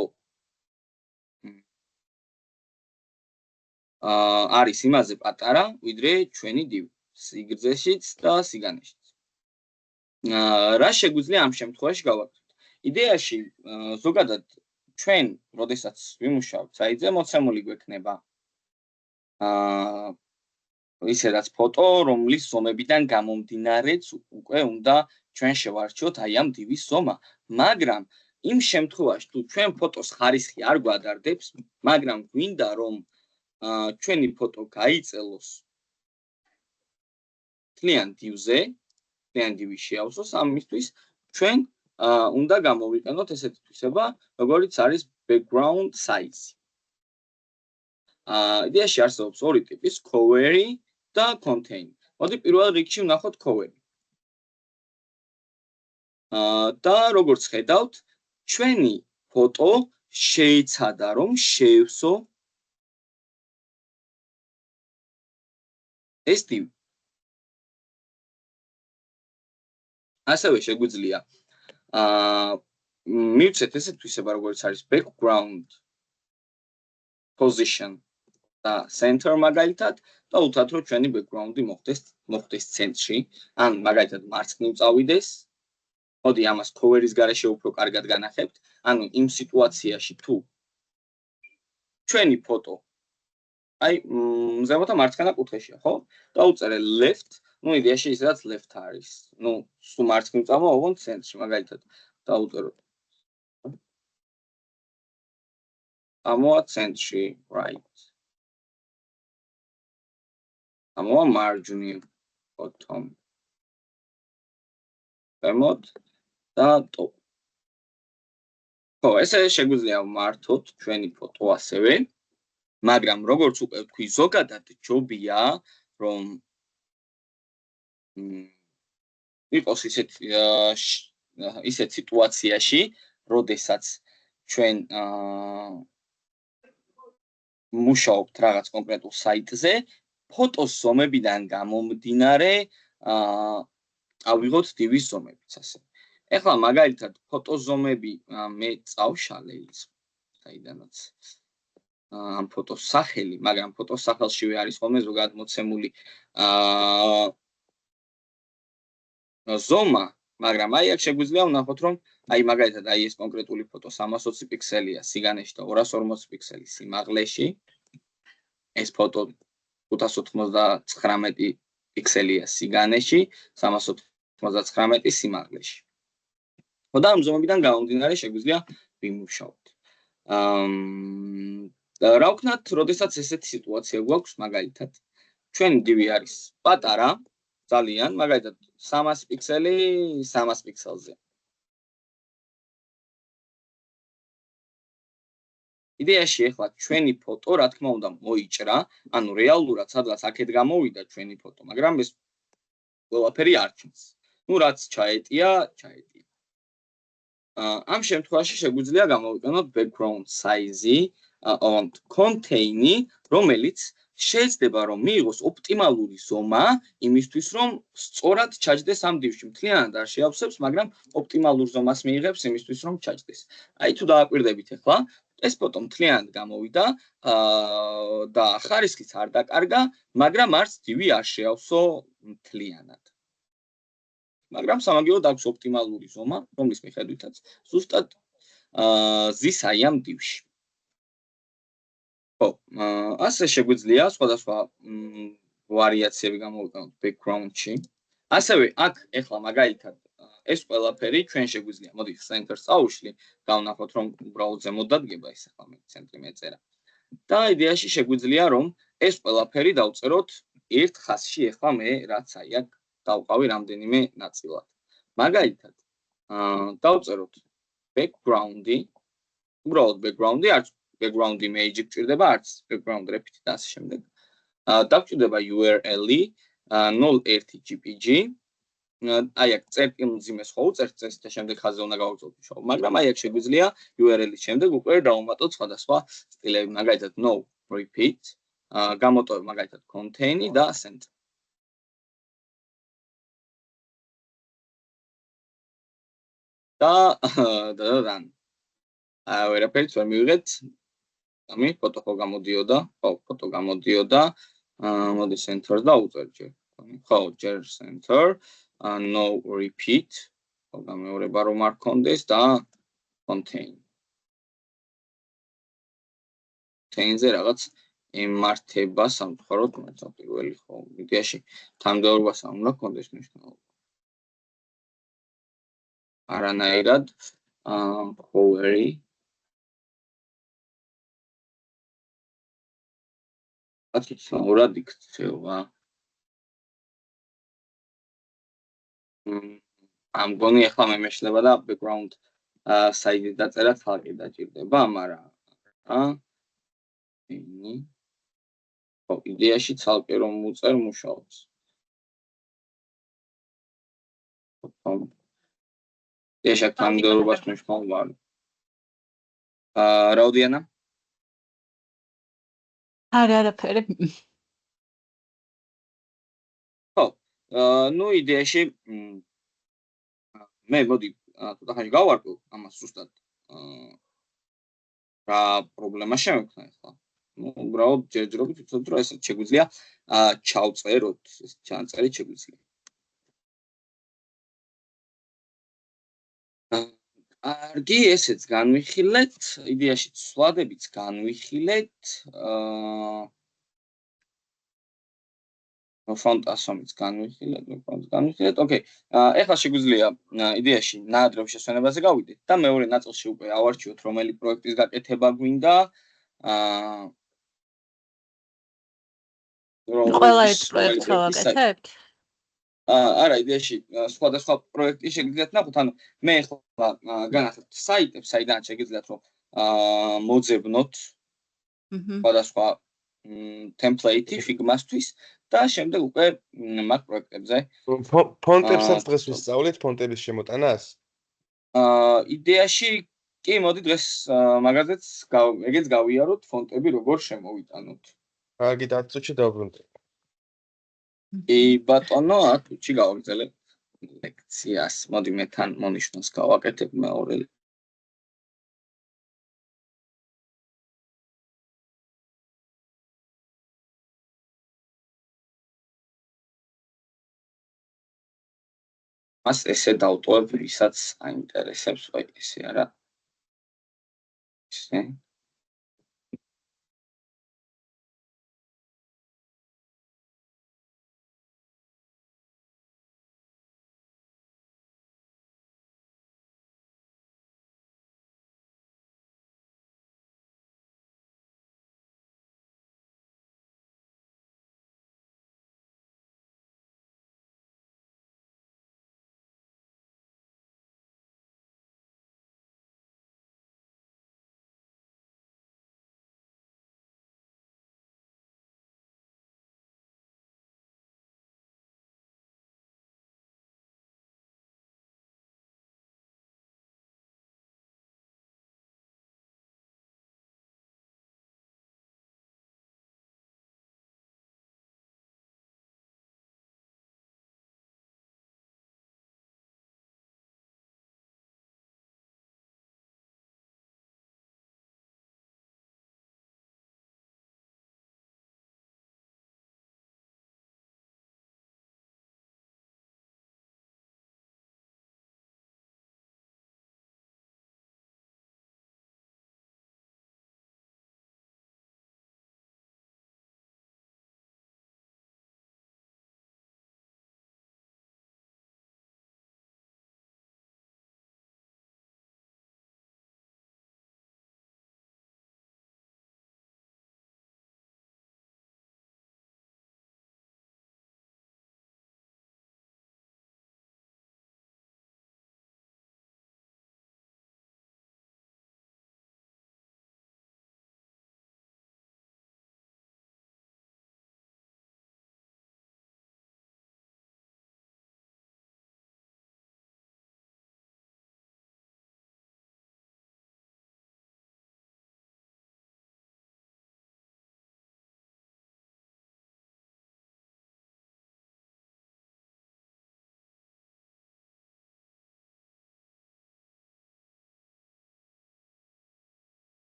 არის იმაზე პატარა, ვიდრე ჩვენი დივი, სიგრძეშიც და სიგანეშიც. რა შეგვიძლია ამ შემთხვევაში გავაკეთოთ? იდეაში ზოგადად ჩვენ, როდესაც ვიმუშავებთ საიტზე, მოცემული გვექნება ისედაც ფოტო, რომლის ზომებიდან გამომდინარეც უკვე უნდა ჩვენ შევარჩიოთ აი ამ დივის ზომა, მაგრამ იმ შემთხვევაში თუ ჩვენ ფოტოს ხარისხი არ გვადარდებს, მაგრამ გვინდა რომ ჩვენი ფოტო გაიწელოს თლიან დივზე, თლიან დივი შეავსოს, ამისთვის ჩვენ უნდა გამოვიყენოთ ესეთი თვისება, როგორიც არის background size. იდეაში არსებობს ორი ტიპის, cover და contain. მოდი პირველ რიგში ვნახოთ cover. და როგორც ხედავთ, ჩვენი ფოტო შეიცადა რომ შეევსო ეს დივი. ასევე შეგვიძლია მივცეთ ესეთ თვისება, როგორც არის background position და center მაგალითად და უთხრათ რომ ჩვენი background-ი მოხდეს ცენტრში, ან მაგალითად მარცხნივ წავიდეს. მოდი ამას cover-ის გარეშე უფრო კარგად განახებთ. ანუ იმ სიტუაციაში თუ ჩვენი ფოტო აი ზემოთ მარცხენა კუთხეშია, ხო? დავუწერე left, ну იდეაში ისედაც left არის. ну სულ მარცხნივ წამოვაგონ ცენტრში მაგალითად. დავუწერო ამოვა ცენტრში, right. ამოვა მარჯვნივ, bottom. ზემოთ და top. ხო, ესე შეგვიძლია ვმართოთ ჩვენი ფოტო ასევე, მაგრამ როგორც უკვე ვთქვი, ზოგადად ჯობია რომ იყოს ისეთ სიტუაციაში, როდესაც ჩვენ მუშაობთ რაღაც კონკრეტულ საიტზე, ფოტოს ზომებიდან გამომდინარე ავიღოთ დივის ზომებიც ასე. ეხლა მაგალითად ფოტოს ზომები მე წავშალე ის საიდანაც ამ ფოტოს სახელი, მაგრამ ფოტოს სახელშივე არის ხოლმე ზოგადად მოცემული ზომა, მაგრამ აი აქ შეგვიძლია ვნახოთ, რომ აი მაგალითად აი ეს კონკრეტული ფოტო 320 პიქსელია სიგანეში და 240 პიქსელი სიმაღლეში. ეს ფოტო 599 პიქსელია სიგანეში, 399 სიმაღლეში. და ამ ზომებიდან გამომდინარე შეგვიძლია ვიმუშაოთ. რა ვქნათ, როდესაც ესეთი სიტუაცია გვაქვს, მაგალითად, ჩვენი დივი არის პატარა, ძალიან, მაგალითად 300 პიქსელი 300 პიქსელზე. იდეაში ახლა ჩვენი ფოტო, რა თქმა უნდა, მოიჭრა, ანუ რეალურად სადღაც აქეთ გამოვიდა ჩვენი ფოტო, მაგრამ ეს ყველაფერი არ ჩანს. ნუ რაც ჩაეტია. ამ შემთხვევაში შეგვიძლია გამოვიყენოთ background size-ი, contain-ი, რომელიც შეიძლება რომ მიიღოს ოპტიმალური ზომა იმისთვის, რომ სწორად ჩაჯდეს ამ დივში. მთლიანად არ შეავსებს, მაგრამ ოპტიმალურ ზომას მიიღებს იმისთვის, რომ ჩაჯდეს. აი თუ დააკვირდებით ახლა, ეს ფოტო მთლიანად გამოვიდა და ხარისხიც არ დაკარგა, მაგრამ არც დივი არ შეავსო მთლიანად. მაგრამ სამაგიეროდ აქვს ოპტიმალური ზომა, რომლის მიხედვითაც ზუსტად ზის აი ამ დივში. ასე შეგვიძლია სხვადასხვა ვარიაციები გამოვიყენოთ background-ში. ასევე აქ ახლა მაგალითად ეს ყველაფერი ჩვენ შეგვიძლია. მოდი center-ს წავუშლი, გავნახოთ რომ უბრალოდ ზემოთ დადგება ეს ახლა მე ცენტრი მეწერა. და იდეაში შეგვიძლია რომ ეს ყველაფერი დავწეროთ ერთ ხაზში ახლა მე რაც აი აქ დავყავი რამდენიმე ნაწილად. მაგალითად დავწეროთ background-ი, უბრალოდ background-ი, არც background image გჭირდება, არც background repeat და ასე შემდეგ. დაგჭირდება URL-ი 01 GPG. აი აქ წერტილ მძიმეს ხო უწერთ წესით და შემდეგ ხაზზე უნდა გავაგზავნოთ შოუ, მაგრამ აი აქ შეგვიძლია URL-ის შემდეგ უკვე დავუმატოთ სხვადასხვა სტილები, მაგალითად no repeat, გამოტოვებ მაგალითად contain-ი და center. და ვერაფერიც ვერ მივიღეთ. ამი ფოტო ხო გამოდიოდა, ფოტო გამოდიოდა. მოდი center-ს დავუწერ ჯერ. ხო, ჯერ center, no repeat. გამეორება რომ არ გქონდეს და contain. contain-ზე რაღაც ემართება სამწუხაროდ, მაგრამ პირველი ხო იდეაში თანმიმდევრობას არ უნდა გქონდეს მნიშვნელობა. არანაირად query აციცნაურად იქცევა. ამ გონი ახლა მე მეშლება და background size-ი დაწერა თალკი დაჭირდება, მაგრამ ხო, იდეაში თალკი რომ უწერ მუშაობს. აშაკ თანმიმდევრობას მნიშვნელობა არ. რაოდიანა? არაფერი. ხო, ნუ იდეაში მე მოდი ცოტა ხანი გავარკვევ ამას ზუსტად. რა პრობლემა შემექნა ახლა? ნუ უბრალოდ ჯერჯერობით ვცდილობ რომ ესე შეგვიძლია ჩავწეროთ, ეს ჩანაწერი შეგვიძლია. კარგი, ესეც განვიხილეთ, იდეაში ცვლილებიც განვიხილეთ, ფონტასომიც განვიხილეთ, ოკეი. ეხლა შეგვიძლია იდეაში ნაადრევ შესვენებაზე გავიდეთ და მეორე ნაწილში უკვე ავარჩიოთ რომელი პროექტის გაკეთება გვინდა. ყველა ერთ პროექტს გავაკეთებთ? არა, იდეაში სხვადასხვა პროექტი შეგიძლიათ ნახოთ, ანუ მე ახლა განახებთ საიტებს, საიდან შეგიძლიათ რომ მოძებნოთ სხვადასხვა template-ი Figma-სთვის და შემდეგ უკვე მაგ პროექტებზე ფონტებსაც დღეს ვისწავლით, ფონტების შემოტანას? იდეაში კი, მოდი დღეს მაგაზეც ეგეც გავიაროთ, ფონტები როგორ შემოვიტანოთ. კარგი, დაწუჩი დავბრუნდე. ბატონო, ათუჩი გავაგრძელებ ლექციას. მოდი მე თან მონიშნოს გავაკეთებ მეორე მას ესე დავტოვებ, ვისაც აინტერესებს, აი ესე არა. ესე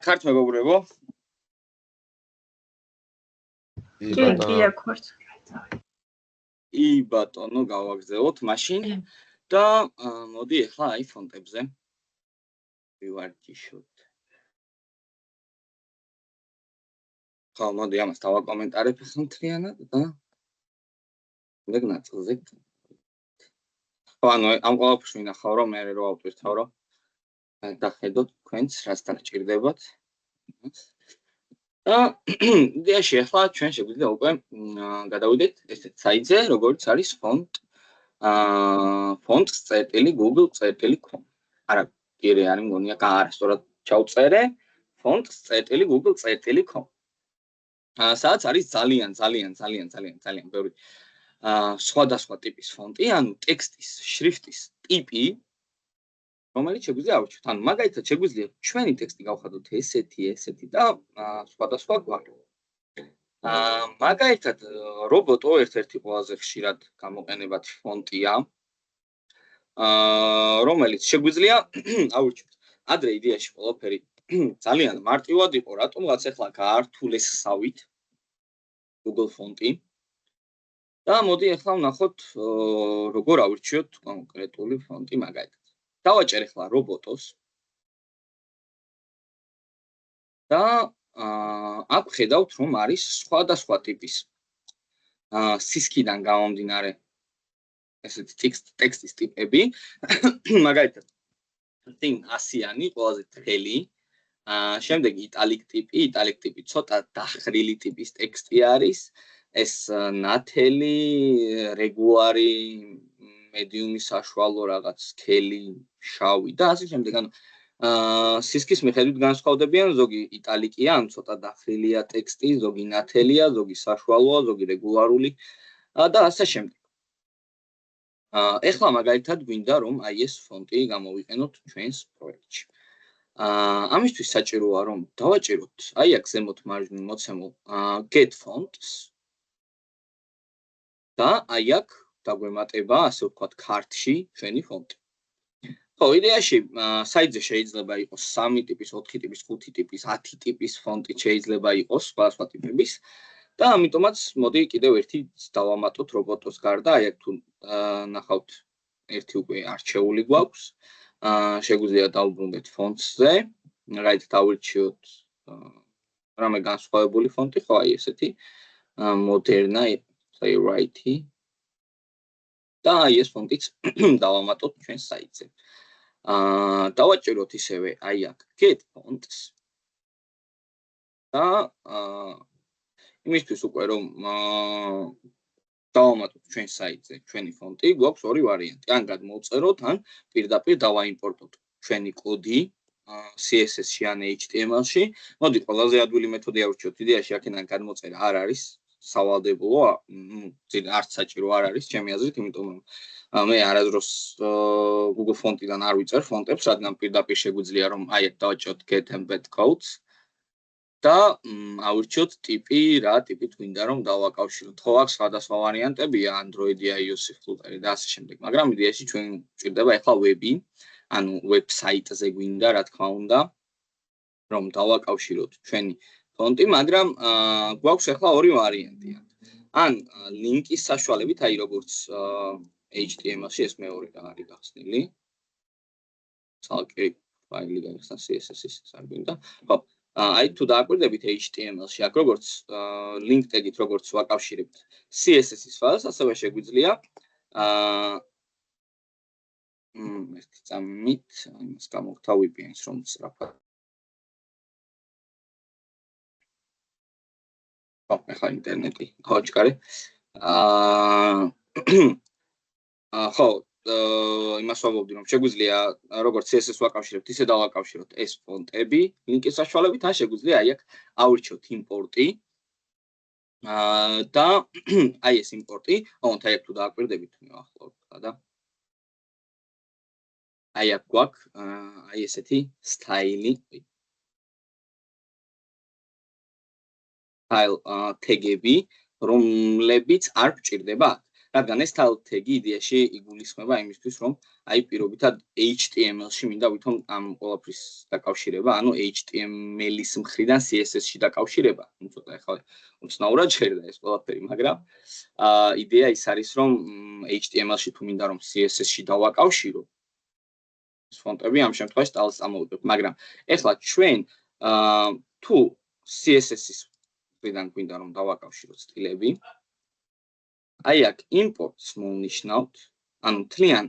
ხართ მეგობრებო? კი, აქ ვართ. ბატონო, გავაგრძელოთ მაშინ და მოდი ახლა აი ფონტებზე ვივარჯიშოთ. ხო, მოდი ამას დავაკომენტარებ ახლა მთლიანად და ეგ ნაწილზე. ხო, ანუ ამ ყველაფერს ვინახავ, რომ მე რო ავტვირთავ, რომ დახედოთ თქვენც რაც დაგჭირდებათ. და იდეაში ახლა ჩვენ შეგვიძლია უკვე გადავიდეთ ესეთ საიტზე, როგორც არის font.google.com. არა, პირე არის მგონია, არა, სწორად ჩავწერე font.google.com. სადაც არის ძალიან ბევრი სხვადასხვა ტიპის ფონტი, ანუ ტექსტის, შრიფტის ტიპი, რომელიც შეგვიძლია ავირჩიოთ. ანუ მაგალითად შეგვიძლია ჩვენი ტექსტი გავხადოთ ესეთი და სხვადასხვა გვარი. მაგალითად რობოტო ერთ-ერთი ყველაზე ხშირად გამოყენებადი ფონტია, რომელიც შეგვიძლია ავირჩიოთ. ადრე იდეაში ყველაფერი ძალიან მარტივად იყო, რატომღაც ახლა გაართულეს სავით Google ფონტი. და მოდი ახლა ვნახოთ როგორ ავირჩიოთ კონკრეტული ფონტი მაგალითად. დავაჭერ ახლა რობოტოს და აქ ხედავთ რომ არის სხვადასხვა ტიპის სისქიდან გამომდინარე ესეთი ტექსტის ტიპები. მაგალითად წინ 100-იანი ყველაზე თხელი, შემდეგ იტალიკ ტიპი ცოტა დახრილი ტიპის ტექსტი არის, ეს ნათელი, რეგულარი, მედიუმი საშუალო რაღაც სქელი, შავი და ასე შემდეგ. ანუ სისქის მიხედვით განსხვავდებიან, ზოგი იტალიკია, ან ცოტა დახრილია ტექსტი, ზოგი ნათელია, ზოგი საშუალოა, ზოგი რეგულარული და ასე შემდეგ. ეხლა მაგალითად გვინდა რომ აი ეს ფონტი გამოვიყენოთ ჩვენს პროექტში. ამისთვის საჭიროა რომ დავაჭიროთ აი აქ ზემოთ მარჯვნივ მოცემულ get fonts და აი აქ დაგვემატება ასე ვთქვათ ქართში ჩვენი ფონტი. ხო, იდეაში საიტზე შეიძლება იყოს 3 ტიპის, 4 ტიპის, 5 ტიპის, 10 ტიპის ფონტი შეიძლება იყოს სხვადასხვა ტიპების და ამიტომაც მოდი კიდევ ერთი დავამატოთ რობოტოს გარდა, აი აქ თუ ნახავთ ერთი უკვე არჩეული გვაქვს. შეგვიძლია დავუბრუნდეთ ფონტზე, რაით დავირჩიოთ რამე განსხვავებული ფონტი, ხო აი ესეთი მოდერნა, playwright-ი და აი ეს ფონტიც დავამატოთ ჩვენ საიტზე. დავაჭიროთ ისევე აი აქ get fonts და იმისთვის უკვე რომ დავამატოთ ჩვენ საიტზე ჩვენი ფონტი, გვაქვს ორი ვარიანტი. ან გადმოვწეროთ, ან პირდაპირ დავაიმპორტოთ ჩვენი კოდი CSS-ში ან HTML-ში. მოდი ყველაზე ადვილი მეთოდი ავირჩიოთ. იდეაში აქედან გადმოწერა არ არის სავალდებულო, არც საჭირო არ არის ჩემი აზრით, იმიტომ რომ მე არასდროს Google ფონტიდან არ ვიწერ ფონტებს, რადგან პირდაპირ შეგვიძლია რომ აი აქ დავაჭიროთ get embed codes და ავირჩიოთ ტიპი, რა ტიპით გვინდა რომ დავაკავშიროთ. ხო, აქ სხვადასხვა ვარიანტებია, Android-ი, iOS-ი, Flutter-ი და ასე შემდეგ. მაგრამ იდეაში ჩვენ გვჭირდება ახლა ვები, ანუ ვებსაიტზე გვინდა, რა თქმა უნდა, რომ დავაკავშიროთ ჩვენი ფონტი, მაგრამ გვაქვს ახლა ორი ვარიანტი. ან ლინკის საშუალებით, აი როგორც HTML-ში ეს მეორე არის გახსნილი. ცალკე ფაილი გაიხსნა CSS-ის საერთოდ. ხო, აი თუ დააკვირდებით HTML-ში, აქ როგორც link tag-ით როგორც ვაკავშირებთ CSS-ის ფაილს, ასევე შეგვიძლია ერთი წამით იმას გამოვხდა VPN-ს რომ სწრაფად. ხო, ახლა ინტერნეტი გავაჩქარე. ხო, იმას ვამბობდი რომ შეგვიძლია როგორც CSS ვაკავშირებთ, ისე დავაკავშიროთ ეს ფონტები ლინკის საშუალებით, ან შეგვიძლია აი აქ ავირჩიოთ იმპორტი. და აი ეს იმპორტი, ოღონდ აი აქ თუ დააკვირდებით, ახლა და აი აქ გვაქვს აი ესეთი სტაილი. ფაილ ტეგები, რომლებიც არ გვჭირდება. რადგან ეს style tag-ი იდეაში იგულისხმება იმისთვის, რომ აი პირობითად HTML-ში მინდა ვითომ ამ ყველაფრის დაკავშირება, ანუ HTML-ის მხრიდან CSS-ში დაკავშირება. ცოტა ახლა უცნაურად ჟღერდა ეს ყველაფერი, მაგრამ იდეა ის არის, რომ HTML-ში თუ მინდა რომ CSS-ში დავაკავშირო, ეს ფონტები ამ შემთხვევაში style-ს წამოვიდგებთ, მაგრამ ეხლა ჩვენ თუ CSS-ის მხრიდან გვინდა რომ დავაკავშიროთ სტილები, აი აქ imports მოვნიშნავთ, ანუ მთლიან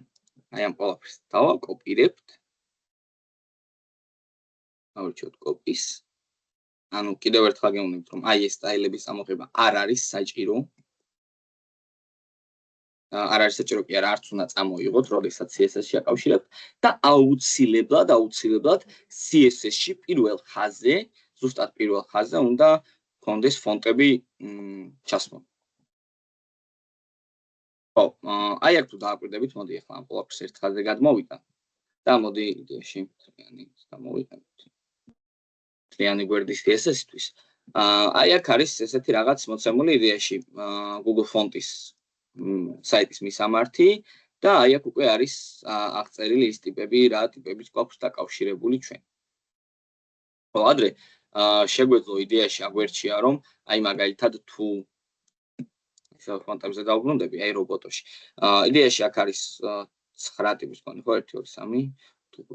აი ამ ყველაფერს დავაკოპირებთ. ავირჩიოთ კოპის. ანუ კიდევ ერთხელ გეუბნებით, რომ აი ეს სტაილების ამოღება არ არის საჭირო. არ არის საჭირო კი არა, არც უნდა წამოიღოთ, როდესაც CSS-ში აკავშირებთ და აუცილებლად CSS-ში პირველ ხაზზე, ზუსტად პირველ ხაზზე უნდა გქონდეს ფონტები ჩასმული. ხო, აი აქ თუ დააკვირდებით, მოდი ახლა ამ ყველაფერს ერთ ხაზზე გადმოვიტან და მოდი იდეაში გამოვიყენოთ. მთლიანი გვერდის CSS-ისთვის. აი აქ არის ესეთი რაღაც მოცემული იდეაში Google Fonts საიტის მისამართი და აი აქ უკვე არის აღწერილი ის ტიპები, რა ტიპებით გვაქვს დაკავშირებული ჩვენ. ხო, ადრე შეგვეძლო იდეაში აგვერჩია, რომ აი მაგალითად თუ ფონტებზე დავუბრუნდები, აი რობოტოში. იდეაში აქ არის 9 ტიპის მქონი, ხო, 1 2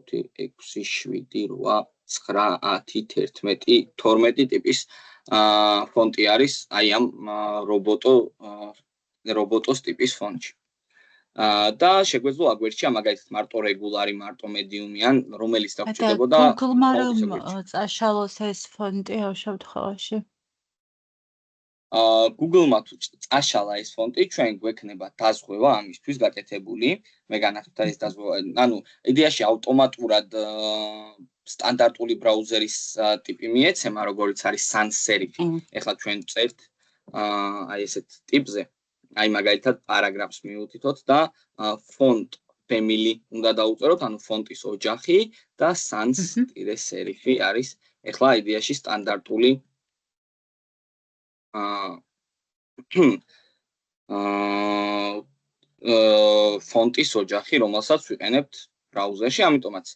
3 5 6 7 8 9 10 11 12 ტიპის ფონტი არის აი ამ რობოტოს ტიპის ფონტში. და შეგვეძლო აგვერჩია მაგალითად მარტო რეგულარი, მარტო მედიუმი ან რომელიც დაგჭირდებოდა. Google-მა რომ წაშალოს ეს ფონტი ამ შემთხვევაში. Google-მა თუ წაშალა ეს ფონტი, ჩვენ გვექნება დაზღვევა ამისთვის გაკეთებული. მე განახილეთ ეს დაზღვევა, ანუ იდეაში ავტომატურად სტანდარტული ბრაუზერის ტიპი მიეცემა, როგორც არის sans serif. ეხლა ჩვენ წერთ აი ესეთ ტიპზე. აი მაგალითად პარაგრაფს მივუთითოთ და font family უნდა დაუწეროთ, ანუ ფონტის ოჯახი და sans serif არის ეხლა იდეაში სტანდარტული ფონტის ოჯახი, რომელსაც ვიყენებთ ბრაუზერში, ამიტომაც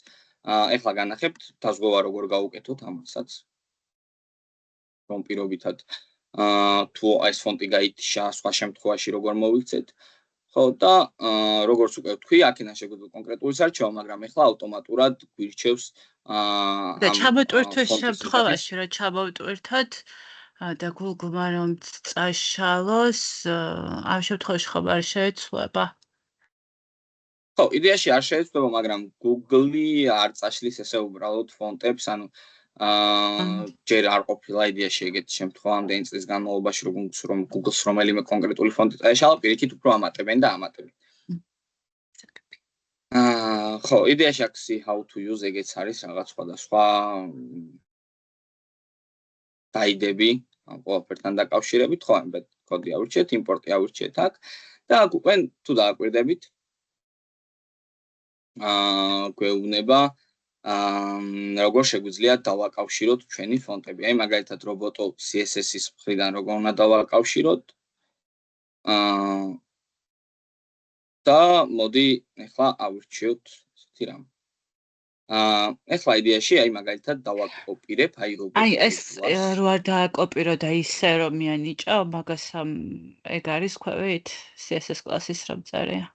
ეხლა განახებთ დაზღვევა როგორ გავუკეთოთ ამასაც. რომ პირობითად თუ ეს ფონტი გაითიშა, სხვა შემთხვევაში როგორ მოვიქცეთ. ხო და როგორც უკვე ვთქვი, აქედან შეგვიძლია კონკრეტული სარჩევა, მაგრამ ეხლა ავტომატურად გვირჩევს და ჩამოტვირთ ეს შემთხვევაში, რომ ჩამოვტვირთოთ და Google-მა რომ წაშალოს, ამ შემთხვევაში ხომ არ შეეცვლება? ხო, იდეაში არ შეეცვლება, მაგრამ Google-ი არ წაშლის ესე უბრალოდ ფონტებს, ანუ ჯერ არ ყოფილა იდეაში ეგეთი შემთხვევა ამდენი წლის განმავლობაში, რომ Google-ს რომელიმე კონკრეტული ფონტი წაეშალა, პირიქით უფრო ამატებენ და ამატებენ. ხო, იდეაში აქ see how to use ეგეც არის რაღაც სხვადასხვა გაიდები ამ ყველაფერთან დაკავშირებით, ხო, ამბეთ კოდი ავირჩიეთ, იმპორტი ავირჩიეთ აქ და აქ უკვე თუ დააკვირდებით გვეუბნება როგორ შეგვიძლია დავაკავშიროთ ჩვენი ფონტები. აი მაგალითად რობოტო CSS-ის მხრიდან როგორ უნდა დავაკავშიროთ. და მოდი ახლა ავირჩიოთ ესეთი რამ. ეხლა იდეაში აი მაგალითად დავაკოპირებ აი რობოტს. აი ეს რო არ დააკოპირო და ისე რომ მიანიჭა, მაგას ეგ არის ქვევით CSS კლასის რომ წერია.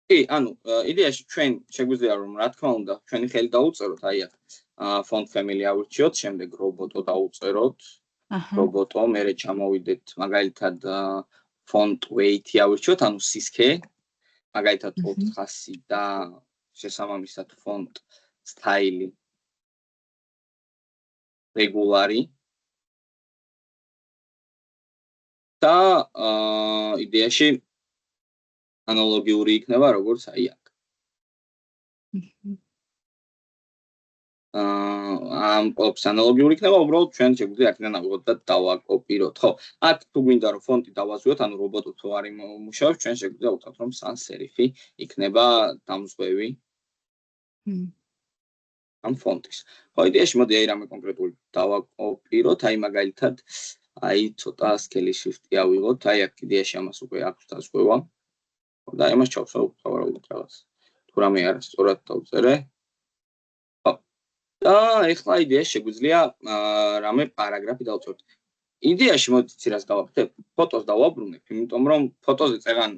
კი, ანუ იდეაში ჩვენ შეგვიძლია რომ რა თქმა უნდა ჩვენი ხელი დაუწეროთ აი აქ font family ავირჩიოთ, შემდეგ რობოტო დაუწეროთ. რობოტო, მერე ჩამოვიდეთ მაგალითად font weight-ი ავირჩიოთ, ანუ სისქე. მაგალითად 400 და შესაბამისად font style regulari. და იდეაში ანალოგიური იქნება როგორც აი აქ. ამ ყველაფერს ანალოგიური იქნება, უბრალოდ ჩვენ შეგვიძლია აქედან ავიღოთ და დავაკოპიროთ. ხო, აქ თუ გვინდა რომ ფონტი დავაზღვიოთ, ანუ რობოტო თუ არ იმუშავებს, ჩვენ შეგვიძლია ვუთხრათ რომ sans serif იქნება დამზღვევი ამ ფონტის. ხო, იდეაში მოდი აი რამე კონკრეტული დავაკოპიროთ, აი მაგალითად აი ცოტა სკელის შრიფტი ავიღოთ, აი აქ იდეაში ამას უკვე აქვს დასკვევა. და იმას ჩავსვავ უბრალოდ რაღაც. თუ რამე არასწორად დავწერე. ხო. და ეხლა იდეაში შეგვიძლია რამე პარაგრაფი დავწეროთ. იდეაში მოდით რას გავაკეთებ? ფოტოს დავაბრუნებ, იმიტომ რომ ფოტოზე წერან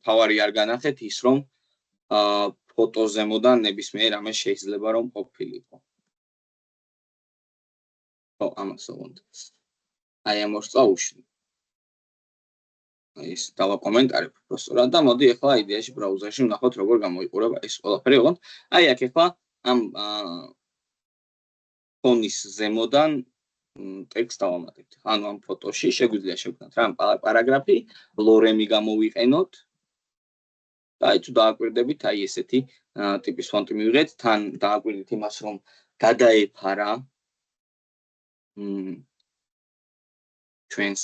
თავარი არ განახეთ ის რომ ფოტოს ზემოდან ნებისმიერ რამე შეიძლება რომ ყოფილიყო. ხო, ამას ვუყურებთ. აი ამ ორს წავუშვი. ის დავაკომენტარებ პროსტორად და მოდი ახლა იდეაში ბრაუზერში ვნახოთ როგორ გამოიყურება ეს ყველაფერი, ოღონდ აი აქ ახლა ამ ფონის ზემოდან ტექსტ დავამატებთ. ანუ ამ ფოტოში შეგვიძლია შევქმნათ რამ პარაგრაფი, ლორემი გამოვიყენოთ. და აი თუ დააკვირდებით, აი ესეთი ტიპის ფონტი მივიღეთ, თან დააკვირდით იმას რომ გადაეფარა ჩვენს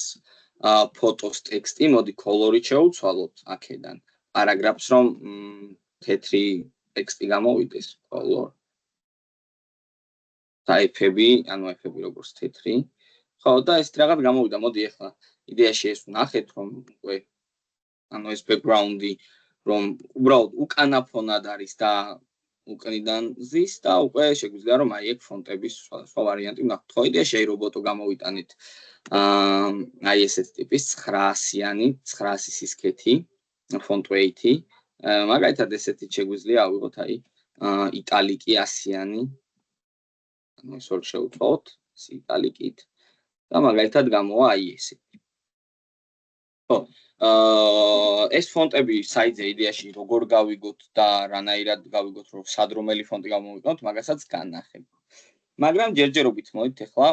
ფოტოს ტექსტი, მოდი კოლორით შევუცვალოთ აქედან. პარაგრაფს რომ თეთრი ტექსტი გამოვიდეს, კოლორ. და ეფები, ანუ ეფები როგორც თეთრი. ხო, და ეს რაღაც გამოვიდა. მოდი ახლა იდეაში ეს ვნახეთ რომ უკვე ანუ ეს ბექგრაუნდი რომ უბრალოდ უკანა ფონად არის და უკნიდან ზის და უკვე შეგვიძლია რომ აი ეგ ფონტების სხვა ვარიანტი ვნახოთ. ხო, იდეაში აი რობოტო გამოვიტანით. აი ესეთ ტიპის 900-იანი, 900 სისქეთი, font weight-ი. მაგალითად ესეთი შეგვიძლია ავიღოთ აი იტალიკი 100-იანი. ანუ ეს ორ შევუწყოთ, იტალიკით. და მაგალითად გამოვა აი ესეთი. ხო, ეს ფონტები საიტზე იდეაში როგორ გავიგოთ და რანაირად გავიგოთ რომ სად რომელი ფონტი გამოვიყენოთ, მაგასაც განახებ. მაგრამ ჯერჯერობით მოდით ახლა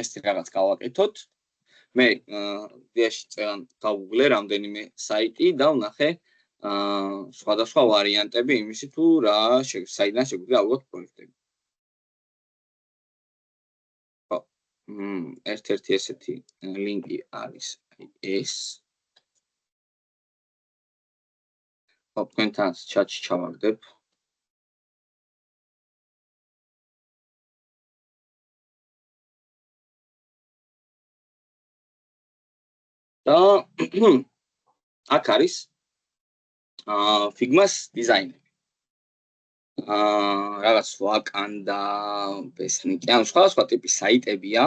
ეს რაღაც გავაკეთოთ. მე იდეაში წერან გავუგლე რამდენიმე საიტი და ვნახე სხვადასხვა ვარიანტები იმისი თუ რა საიდან შეგვიძლია ავიღოთ პროექტები. ხო, ერთ-ერთი ესეთი ლინკი არის ეს. ხო, თქვენთან ჩატში ჩავაგდებ. და აქ არის Figma-ს დიზაინები. რაღაც ვაკანდა, ბესნიკი, ანუ სხვა ტიპის საიტებია.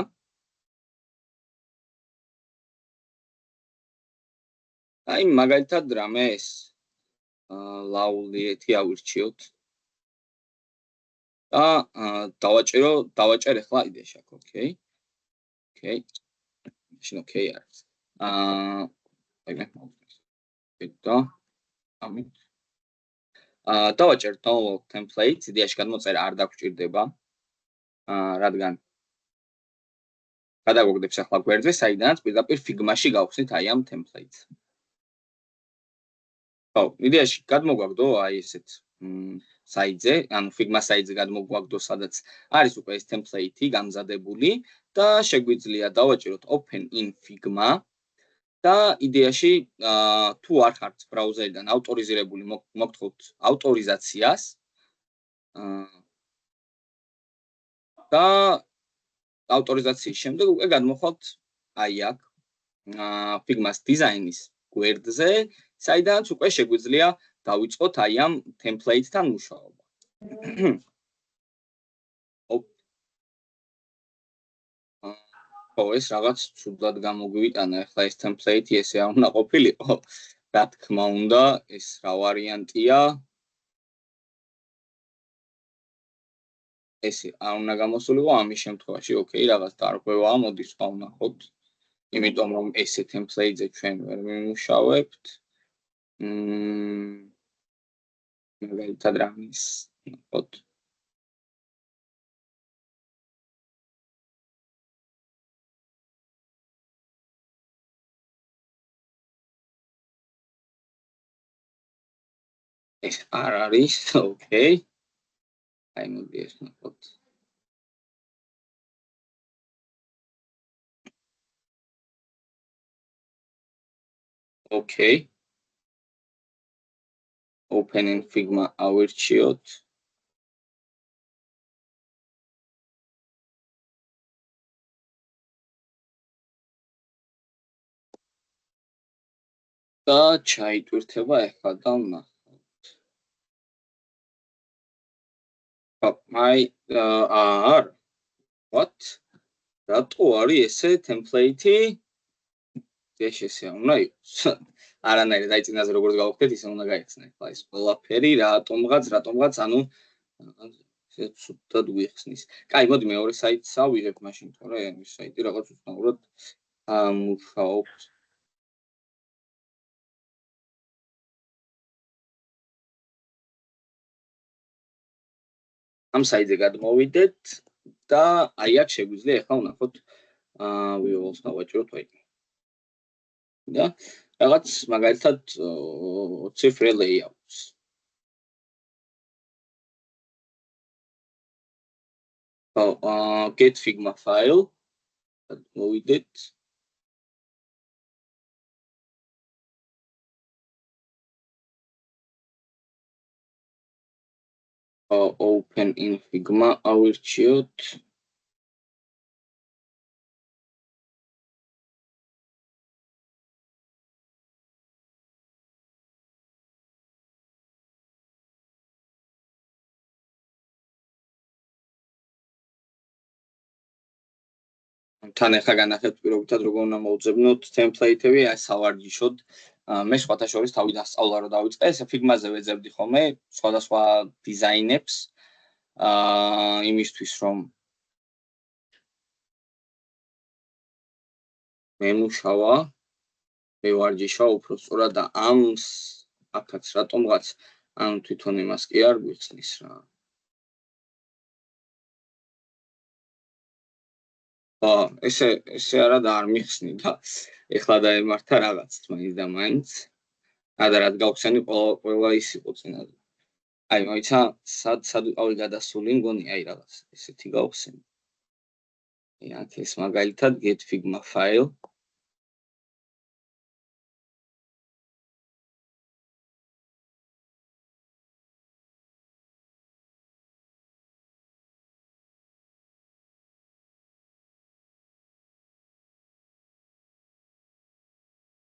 აი მაგალითად რამე ეს ლაულიეთი ავირჩიოთ. და დავაჭერ ახლა იდეაში აქ, ოკეი. ოკეი. შენ ოკეი არის. და ამით დავაჭერ download templates, იდეაში გადმოწერა არ დაგჭირდება. რადგან გადაგვაგდებს ახლა გვერდზე, საიდანაც პირდაპირ Figma-ში გავხსნით აი ამ templates. ხო, იდეაში გადმოგვაგდო აი ესეთ საიტზე, ანუ Figma საიტზე გადმოგვაგდო, სადაც არის უკვე ეს template-ი გამზადებული და შეგვიძლია დავაჭიროთ open in Figma და იდეაში თუ არ ხართ ბრაუზერიდან ავტორიზირებული, მოგთხოვთ ავტორიზაციას და ავტორიზაციის შემდეგ უკვე გადმოხვალთ აი აქ Figma-ს დიზაინის გვერდზე, საიდანაც უკვე შეგვიძლია დავიწყოთ აი ამ template-თან მუშაობა. ხო, ეს რაღაც ცუდად გამოგვიტანა, ახლა ეს template-ი ესე არ უნდა ყოფილიყო. რა თქმა უნდა, ეს რა ვარიანტია? ესე არ უნდა გამოსულიყო ამის შემთხვევაში, ოკეი, რაღაც დარღვევაა, მოდი სხვა ვნახოთ. იმიტომ რომ ესე template-ზე ჩვენ ვერ ვიმუშავებთ. მაგალითად რამის ვნახოთ. ეს არ არის, ოკეი. აი მოდი ეს ვნახოთ. ოკეი. Open in Figma ავირჩიოთ. და ჩაიტვირთება ახლა და ვნახავთ. არა. What? რატო არის ესე template-ი? ეს ესე უნდა იყოს. არანაირად აი წინაზე როგორც გავხდეთ, ისე უნდა გაიხსნა. ახლა ეს ყველაფერი რატომღაც, ანუ ცუდად ვიხსნის. კაი, მოდი მეორე საიტს ავიღებ მაშინ, თორე ეს საიტი რაღაც უცნაურად მუშაობს. ამ საიტზე გადმოვიდეთ და აი აქ შეგვიძლია ახლა ვნახოთ we-ს გავაჭროთ ვაი. და რაღაც მაგალითად ციფრი layouts. Get Figma file. Widget. Open in Figma. Awirchiot. თან ახლა განახეთ პირობითად როგორ უნდა მოვძებნოთ template-ები, აი სავარჯიშოდ. მე სხვათა შორის თავი დასწავლა რომ დავიწყე, ესე Figma-ზე ვეძებდი ხოლმე სხვადასხვა დიზაინებს. იმისთვის რომ მემუშავა, მევარჯიშა უფრო სწორად და ამს აქაც რატომღაც ან თვითონ იმას კი არ გვიხსნის რა. ესე არა და არ მიხსნი და ეხლა დაემართა რაღაც მაინც და მაინც. ადარად გავხსენი ყველა ის იყო წინაზე. აი მოიცა სად ვიყავი გადასული მგონი აი რაღაც ესეთი გავხსენი. აქ ეს მაგალითად get Figma file.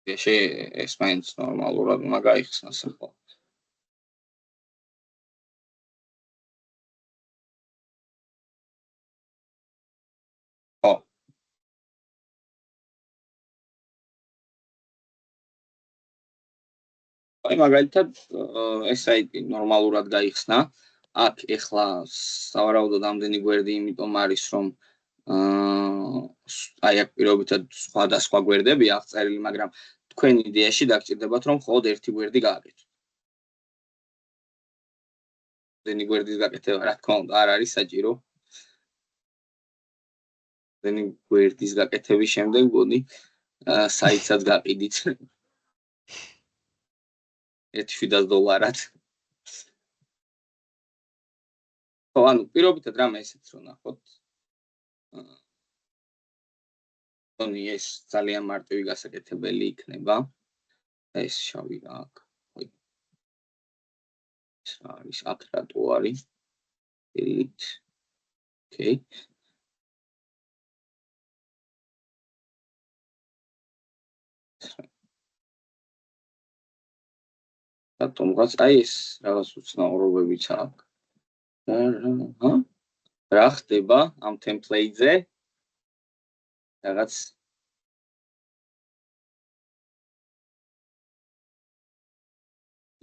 ეს მაინც ნორმალურად უნდა გაიხსნას ახლა. აი მაგალითად ეს საიტი ნორმალურად გაიხსნა. აქ ეხლა სავარაუდოდ ამდენი გვერდი იმიტომ არის რომ აი აქ პირობითად სხვადასხვა გვერდები აღწერილი, მაგრამ თქვენ იდეაში დაგჭირდებათ რომ მხოლოდ ერთი გვერდი გააკეთოთ. ამდენი გვერდის გაკეთება რა თქმა უნდა არ არის საჭირო. ამდენი გვერდის გაკეთების შემდეგ გონი საიტსაც გაყიდით. $700. ანუ პირობითად რამე ესეც რო ნახოთ. თონი ეს ძალიან მარტივი გასაკეთებელი იქნება. ეს შავი რა აქ. ეს არის აქ რატო არის? delete. Okay. რატომღაც აი ეს რაღაც უცნაურობებიც აქვს. რა ხდება ამ template-ზე? რაღაც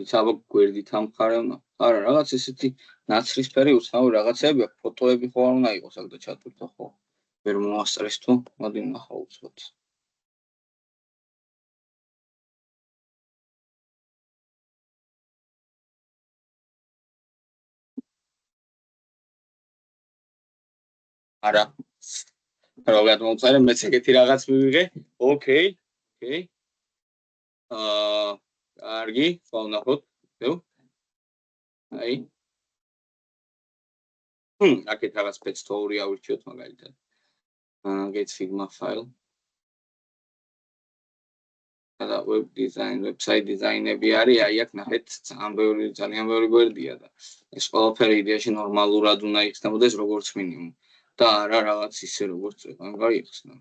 იცავ გვერდით ამ ხარევნა. არა, რაღაც ესეთი ნაცრისფერი უცნაური რაღაცები აქვს, ფოტოები ხო არ უნდა იყოს აქ და ჩატვირთო ხო. ვერ მოასწრეს თუ, მოდი ვნახავ უცბად. არა. რა გადმოვწერე, მეც ეგეთი რაღაც მივიღე. ოკეი. კარგი, ხო ვნახოთ. აი. აქეთ რაღაც page-story ავირჩიოთ მაგალითად. Get Figma file. და web design, website design-ები არის, აი აქ ნახეთ, ძალიან ბევრი გვერდია და ეს ყველაფერი იდეაში ნორმალურად უნდა იხსნებოდეს როგორც მინიმუმ. და არა რაღაც ისე როგორც წეგან გაიხსნა.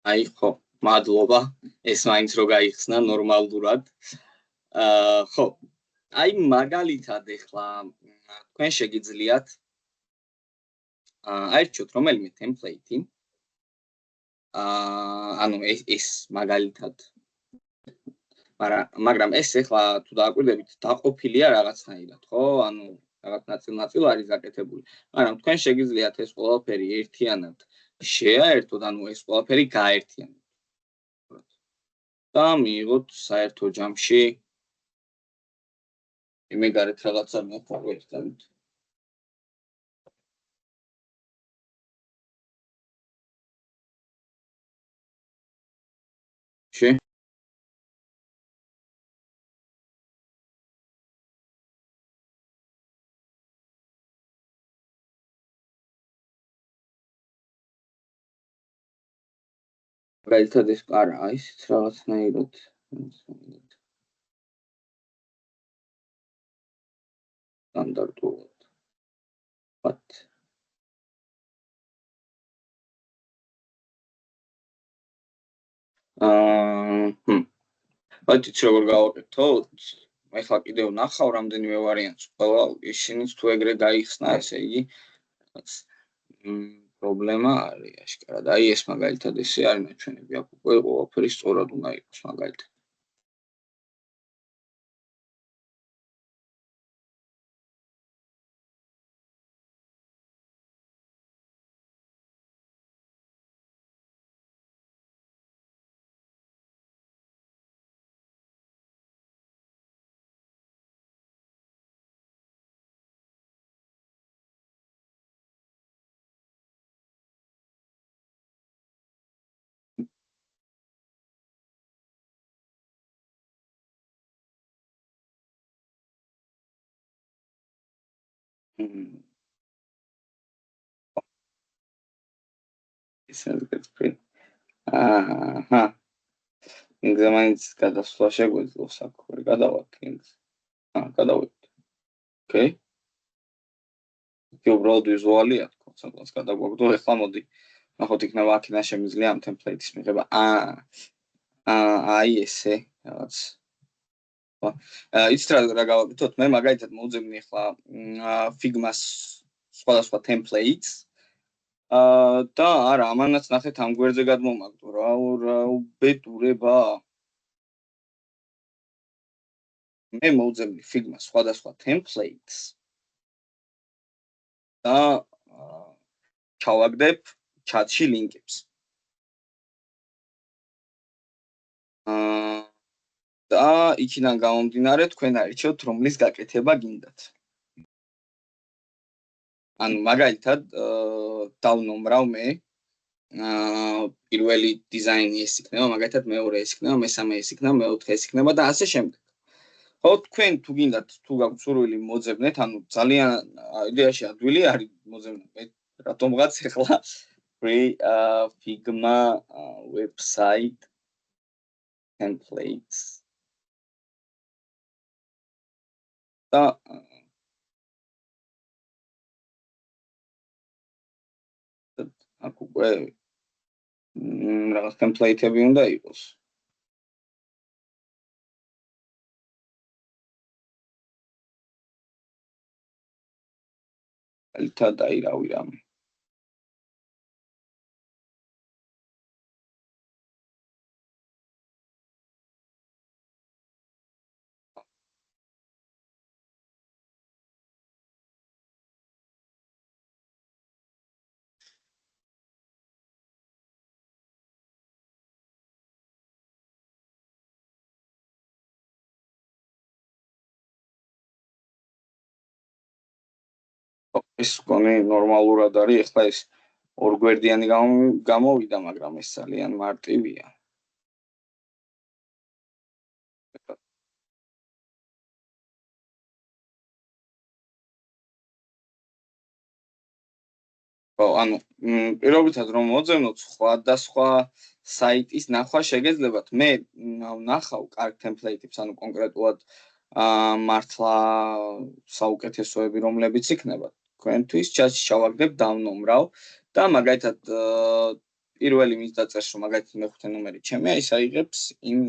აი ხო, მადლობა. ეს მაინც რო გაიხსნა ნორმალურად. ხო. აი მაგალითად ეხლა თქვენ შეგიძლიათ აირჩიოთ რომელიმე template-ი. ანუ ეს მაგალითად მაგრამ ეს ეხლა თუ დააკვირდებით დაყოფილია რაღაცნაირად, ხო? ანუ რაღაც ნაწილ-ნაწილ არის გაკეთებული. მაგრამ თქვენ შეგიძლიათ ეს ყველაფერი ერთიანად შეაერთოთ, ანუ ეს ყველაფერი გააერთიანოთ. და მიიღოთ საერთო ჯამში იმეგარეთ რაღაცა მოხდეთ. შე მაგალითად ეს არა ისიც რაღაცნაირად სტანდარტულად ვთქვათ ვთქვით როგორ გავაკეთოთ ეხლა კიდევ ნახავ რამდენიმე ვარიანტს ყველა ისინიც თუ ეგრე გაიხსნა ესე იგი პრობლემა არის აშკარად. აი ეს მაგალითად ესე არის ნაჩვენები აქ უკვე ყველაფერი სწორად უნდა იყოს მაგალითად. ისე გეტყვი. აჰა. ეგზამენს გადასვლა შეგვეძლო საქმე. გადავაკეთე. გადავიდეთ. ოკეი. უბრალოდ ვიზუალია თქო, სადღაც გადაგვაგდო. ეხლა მოდი. ნახოთ იქნება აქედან შემიძლია ამ template-ის მიღება. აი ესე რაღაც. იცით რა გავაკეთოთ? მე მაგალითად მოვძებნი ეხლა Figma-ს სხვადასხვა templates. და არა, ამანაც ნახეთ ამ გვერდზე გადმომაგდო რა უბედურება. მე მოვძებნი Figma-ს სხვადასხვა templates. და ჩავაგდებ chat-ში ლინკებს. და იქიდან გამომდინარე თქვენ არჩევთ რომლის გაკეთება გინდათ. ანუ მაგალითად დავნომრავ მე პირველი დიზაინი ეს იქნება, მაგალითად მეორე ეს იქნება, მესამე ეს იქნება, მეოთხე ეს იქნება და ასე შემდეგ. ხო, თქვენ თუ გინდათ თუ გაქვთ სურვილი მოძებნეთ, ანუ ძალიან იდეაში ადვილი არის მოძებნეთ. მე რატომღაც ეხლა free Figma website templates და აქ უკვე რაღაც template-ები უნდა იყოს. ალთა დაირავი რამე. ეს კონე ნორმალურად არის, ეხლა ეს ორგვერდიანი გამოვიდა, მაგრამ ეს ძალიან მარტივია. ანუ პირობითად რომ მოძებნოთ სხვადასხვა საიტის ნახვა შეგეძლებათ. მე ნახავ კარგ template-ებს, ანუ კონკრეტულად მართლა საუკეთესოები რომლებიც იქნება. თქვენთვის chat-ში ჩავაგდებ, დავნომრავ და მაგალითად პირველი მის დაწერს რომ მაგალითად მეხუთე ნომერი ჩემია ის აიღებს იმ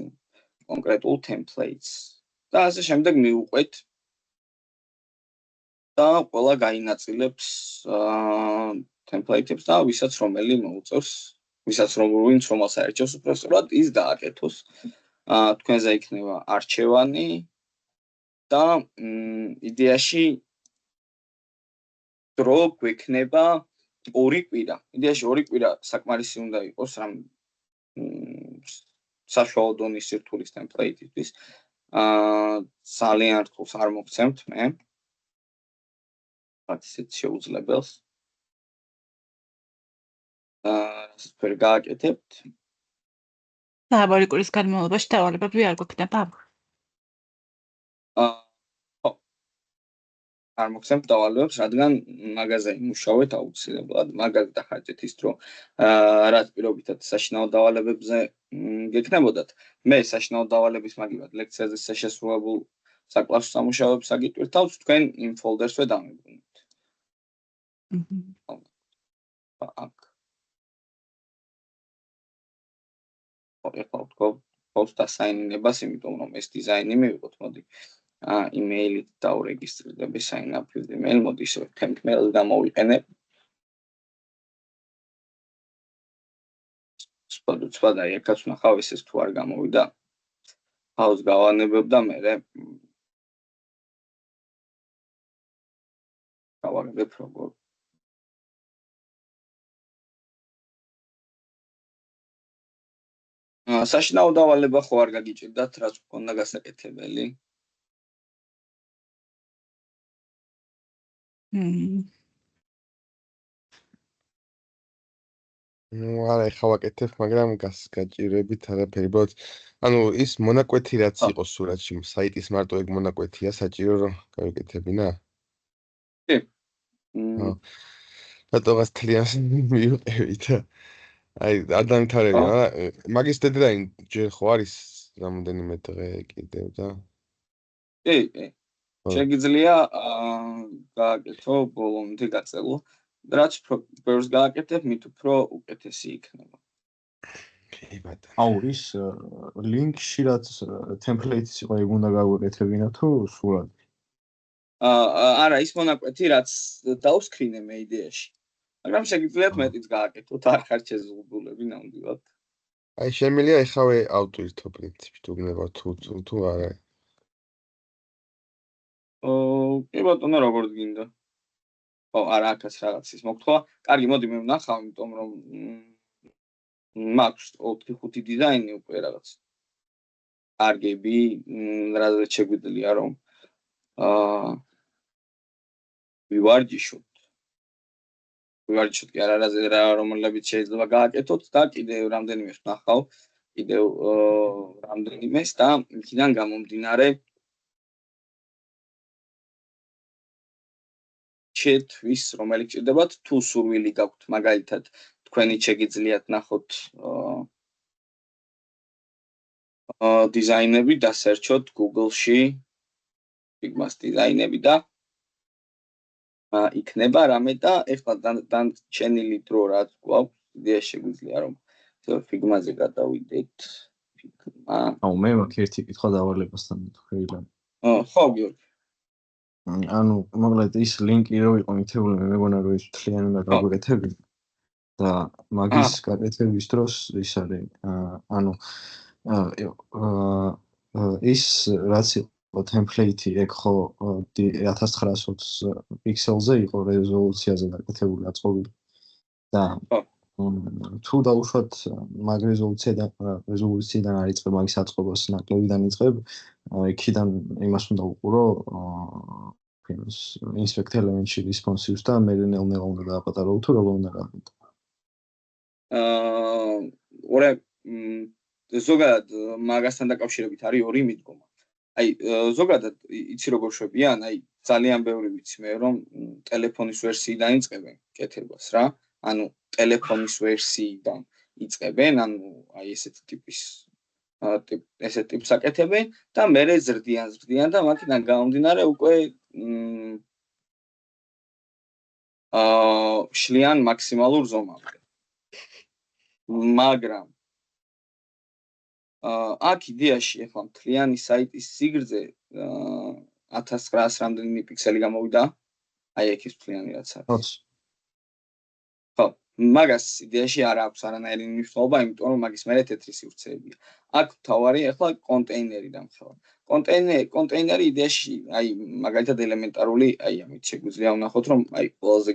კონკრეტულ templates და ასე შემდეგ მივუყვეთ და ყველა გაინაწილებს template-ებს და ვისაც რომელი მოუწევს ვისაც ვინც რომელს აერჩევს უпроსტად ის გააკეთოს თქვენზე იქნება არჩევანი და იდეაში დრო გვექნება 2 კვირა. იდეაში 2 კვირა საკმარისი უნდა იყოს რამ საშუალო დონის სირთულის template-ისთვის. ძალიან რთულს არ მოგცემთ მე. რაც ისეთ შეუძლებელს. რასაც ვერ გააკეთებთ. და 2 კვირის განმავლობაში დავალებები არ გვექნება? არ მოგცემთ დავალებებს, რადგან მაგაზე იმუშავეთ აუცილებლად, მაგაზე დახარჯეთ ის დრო, რაც პირობითად საშინაო დავალებებზე გექნებოდათ. მე საშინაო დავალების მაგივად ლექციაზე შესრულებულ საკლასო სამუშაოებს აგიტვირთავთ, თქვენ იმ ფოლდერსვე დამებრუნებთ. აქ. ეხლა ვთქვათ post assign-ებას, იმიტომ რომ ეს დიზაინი მივიღოთ, მოდი. email-ით დავრეგისტრირდები sign up with email, მოდი ისე temp mail გამოვიყენებ. სპოდა ეკაც ნახავ ეს თუ არ გამოვიდა. pause გავანებებ და მე გავაგებ როგორ საშინაო დავალება ხო არ გაგიჭირდათ, რაც გქონდა გასაკეთებელი? არა, ეხლა ვაკეთებ, მაგრამ გაჭირებით არაფერი. უბრალოდ, ანუ ის მონაკვეთი რაც იყო სურათში, საიტის მარტო ეგ მონაკვეთია, საჭირო რომ გავიკეთებინა? კი. რატოღაც თლიანს მივიყევი და აი, არ დამთავრები, მაგრამ მაგის დედლაინი ჯერ ხო არის რამოდენიმე დღე კიდევ და კი. შეგიძლია გააკეთო ბოლომდე გაწელო. რაც ბევრს გააკეთებ, მით უფრო უკეთესი იქნება. კი ბატონო. აუ ის ლინკში რაც template-ის იყო, ეგ უნდა გავაკეთებინა თუ სულად? არა, ის მონაკვეთი რაც დავსკრინე მე იდეაში. მაგრამ შეგიძლიათ მეტიც გააკეთოთ, არ ხარ შეზღუდულები ნამდვილად. აი შემიძლია ეხავე ავტვირთო პრინციპით უგნება თუ არა. კი ბატონო, როგორც გინდა. არა, აქაც რაღაცის მოგთხოვა. კარგი, მოდი მე ვნახავ, იმიტომ რომ მაქვს 4-5 დიზაინი უკვე რაღაც. კარგები, რადგან შეგვიძლია რომ ვივარჯიშოთ კი არა, რომლებიც შეიძლება გააკეთოთ და კიდევ რამდენიმე ვნახავ, კიდევ რამდენიმეს და იქიდან გამომდინარე შეთვის, რომელიც ჭირდებათ, თუ სურვილი გაქვთ, მაგალითად, თქვენი შეგიძლიათ ნახოთ დიზაინები დასერჩოთ Google-ში, Figma-ს დიზაინები და იქნება რამე და ეხლა დანარჩენილი დრო რაც გვაქვს, იდეა შეგვიძლია რომ Figma-ზე გადავიდეთ. Figma. აუ მე მაქვს ერთი კითხვა დავალებასთან თქვენ. ხო, გიორგი. ანუ მაგალითად ის ლინკი რო იყო მითებული, მე მეგონა რომ ის მთლიანი უნდა გავაკეთებინა და მაგის გაკეთების დროს ის არის ანუ ის რაც იყო template-ი ეგ ხო 1920 პიქსელზე იყო რეზოლუციაზე გაკეთებული აწყობილი და თუ დაუშვათ მაგ რეზოლუციიდან არ იწყებ მაგის აწყობას ნაკლებიდან იწყებ იქიდან იმას უნდა უყურო inspect element-ში responsive და მე ნელ-ნელა უნდა დააპატარო თუ როგორ უნდა გავაკეთო ორე ზოგადად მაგასთან დაკავშირებით არის ორი მიდგომა. აი ზოგადად იცი როგორ შვებიან, აი ძალიან ბევრი ვიცი მე რომ ტელეფონის ვერსიიდან იწყებენ კეთებას რა. ანუ ტელეფონის ვერსიიდან იწყებენ, ანუ აი ესეთ ტიპის ესეთ ტიპს აკეთებენ და მერე ზრდიან და მათიდან გამომდინარე უკვე შლიან მაქსიმალურ ზომამდე. მაგრამ აქ იდეაში ახლა მთლიანი საიტის სიგრძე 1900 რამდენი პიქსელი გამოვიდა. აი ეგ ის მთლიანი რაც არის. ხო, მაგას იდეაში არ აქვს არანაირი მნიშვნელობა, იმიტომ რომ მაგის მერე თეთრი სივრცეებია. აქ თავარი ახლა კონტეინერი დამხელა. კონტეინერი იდეაში, აი მაგალითად ელემენტარული, აი ამით შეგვიძლია ვნახოთ, რომ აი ყველაზე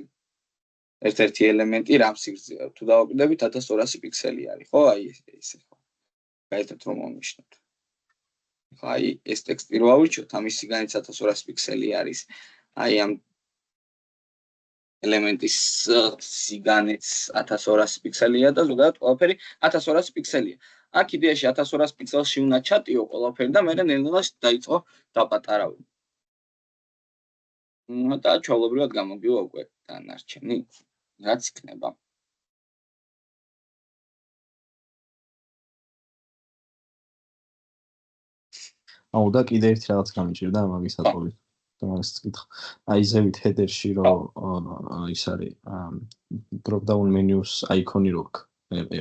ერთ-ერთი ელემენტი რამ სიგრძეა. თუ დავაკვირდებით 1200 პიქსელი არის, ხო? აი ესე ხო. გაიცეთ რომ მომნიშნოთ. ხო, აი ეს ტექსტი რო ავირჩიოთ, ამის სიგანეც 1200 პიქსელი არის. აი ამ ელემენტის სიგანეც 1200 პიქსელია და ზოგადად ყველაფერი 1200 პიქსელია. აქ იდეაში 1200 პიქსელში უნდა ჩატიო ყველაფერი და მერე ნელ-ნელა დაიწყო დაპატარავება. და ჩვეულებრივად გამოგივა უკვე დანარჩენი, რაც იქნება. აუ და კიდე ერთი რაღაც გამიჭირდა მაგის ატოლით. მაგას წკითხა. აი ზევით ჰედერში რომ ის არის drop down menus icon-ი რო აქვს,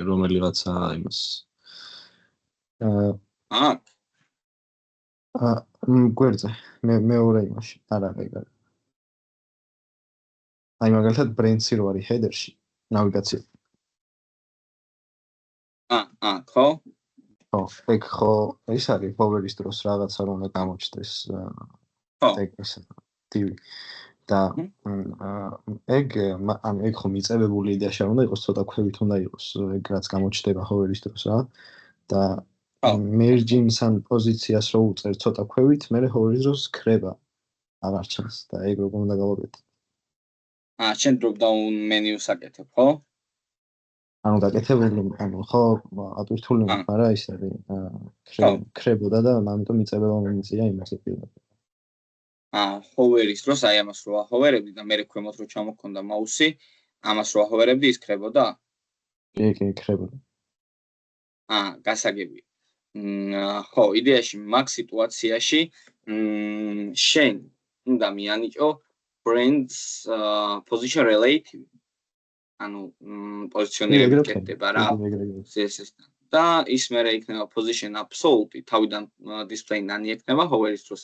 რომელიღაცა იმას გვერდზე მეორე იმაში არა ეგ არის. აი მაგალითად brand-ი რო არის ჰედერში, ნავიგაცია. ხო? ხო, ეგ ხო ის არის hover-ის დროს რაღაცა რომ უნდა გამოჩნდეს ტექსტი ტივი და ეგ ხო მიწებებული იდეაში არ უნდა იყოს, ცოტა ქვევით უნდა იყოს ეგ რაც გამოჩნდება hover-ის დროს რა და merging-ს ან პოზიციას რო უწერ ცოტა ქვევით, მერე hover-ის დროს ქრება აღარ ჩანს და ეგ როგორ უნდა გავაკეთო? შენ drop down menu-ს აკეთებ, ხო? ანუ გაკეთებული, ხო, ატვირთული არა ის არის ქრებოდა და ამიტომ მიწებება მომიწია იმაზე პირდაპირ. hover-ის დროს აი ამას რო აჰოვერებდი და მე ქვემოთ რო ჩამოქონდა მაუსი, ამას რო აჰოვერებდი ის ქრებოდა? კი, ქრებოდა. გასაგებია. ხო, იდეაში მაგ სიტუაციაში შენ უნდა მიანიჭო brands position relative. ანუ პოზიციონირება კეთდება რა. CSS-თან. და ის მერე იქნება position absolute, თავიდან display none იქნება, hover-ის დროს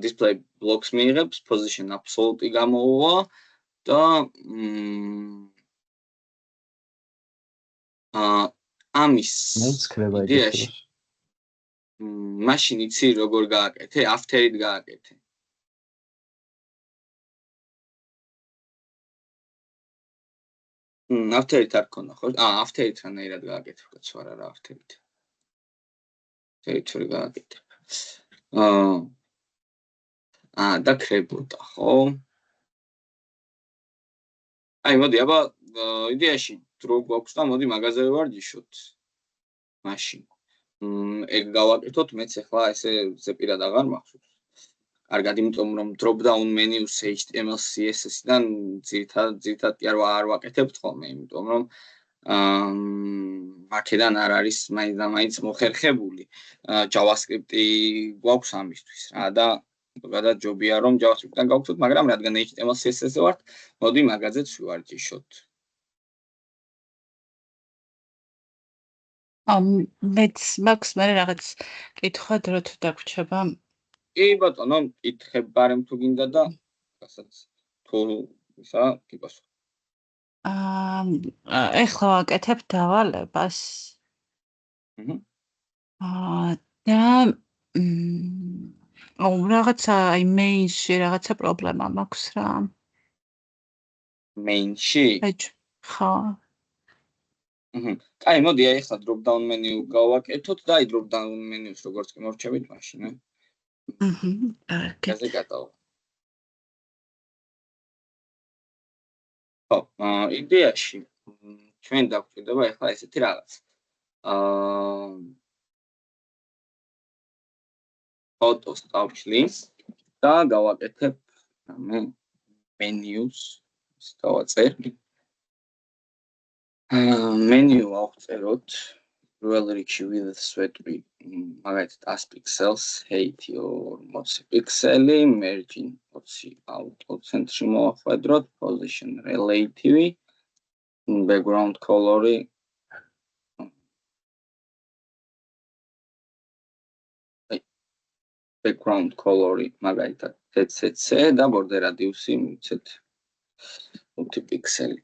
display blocks მიიღებს, position absolute გამოუვა და ამის იდეაში მაშინ იცი როგორ გააკეთე, after-ით გააკეთე. after-ით არ ქონდა ხო? after-ით რანაირად გააკეთებ, კაცო, არა after-ით. after-ით ვერ გააკეთებ. და ქრებოდა, ხო? აი, მოდი, აბა იდეაში დრო გვაქვს და მოდი მაგაზე ვარჯიშოთ. მაშინ. ეგ გავაკეთოთ, მეც ახლა ესე ზეპირად აღარ მახსოვს. კარგად, იმიტომ რომ drop down menus HTML CSS-დან ძირითადად კი არ ვაკეთებთ ხოლმე, იმიტომ რომ აქედან არ არის მაინც მოხერხებული. JavaScript-ი გვაქვს ამისთვის რა და ზოგადად ჯობია რომ JavaScript-დან გავხსოვთ, მაგრამ რადგან HTML CSS-ზე ვართ, მოდი მაგაზეც ვივარჯიშოთ. მეც მაქვს მე რაღაც კითხვა დრო თუ დაგვრჩება. კი ბატონო, კითხებ ბარემ თუ გინდა და რასაც თუ ისა გიპასუხო. ეხლა ვაკეთებ დავალებას. და რაღაცა აი main-ში რაღაცა პრობლემა მაქვს რა. main-ში? ხო. აი, მოდი აი ახლა drop down menu გავაკეთოთ და აი drop down menu-ს როგორც კი მოვრჩებით მაშინ, კარგი. გატავა. ხო, იდეაში ჩვენ დაგვჭირდება ახლა ესეთი რაღაც. photos დავშლის და გავაკეთებ menus დავაწერ. menu ავწეროთ პირველ რიგში with სვეტყვი მაგალითად 100 pixels, height 40 pixeli, margin 20 auto ცენტრში მოვახვედროთ, position relative, background color background color-ი მაგალითად TCC და border radius-ი მივცეთ 5 პიქსელი.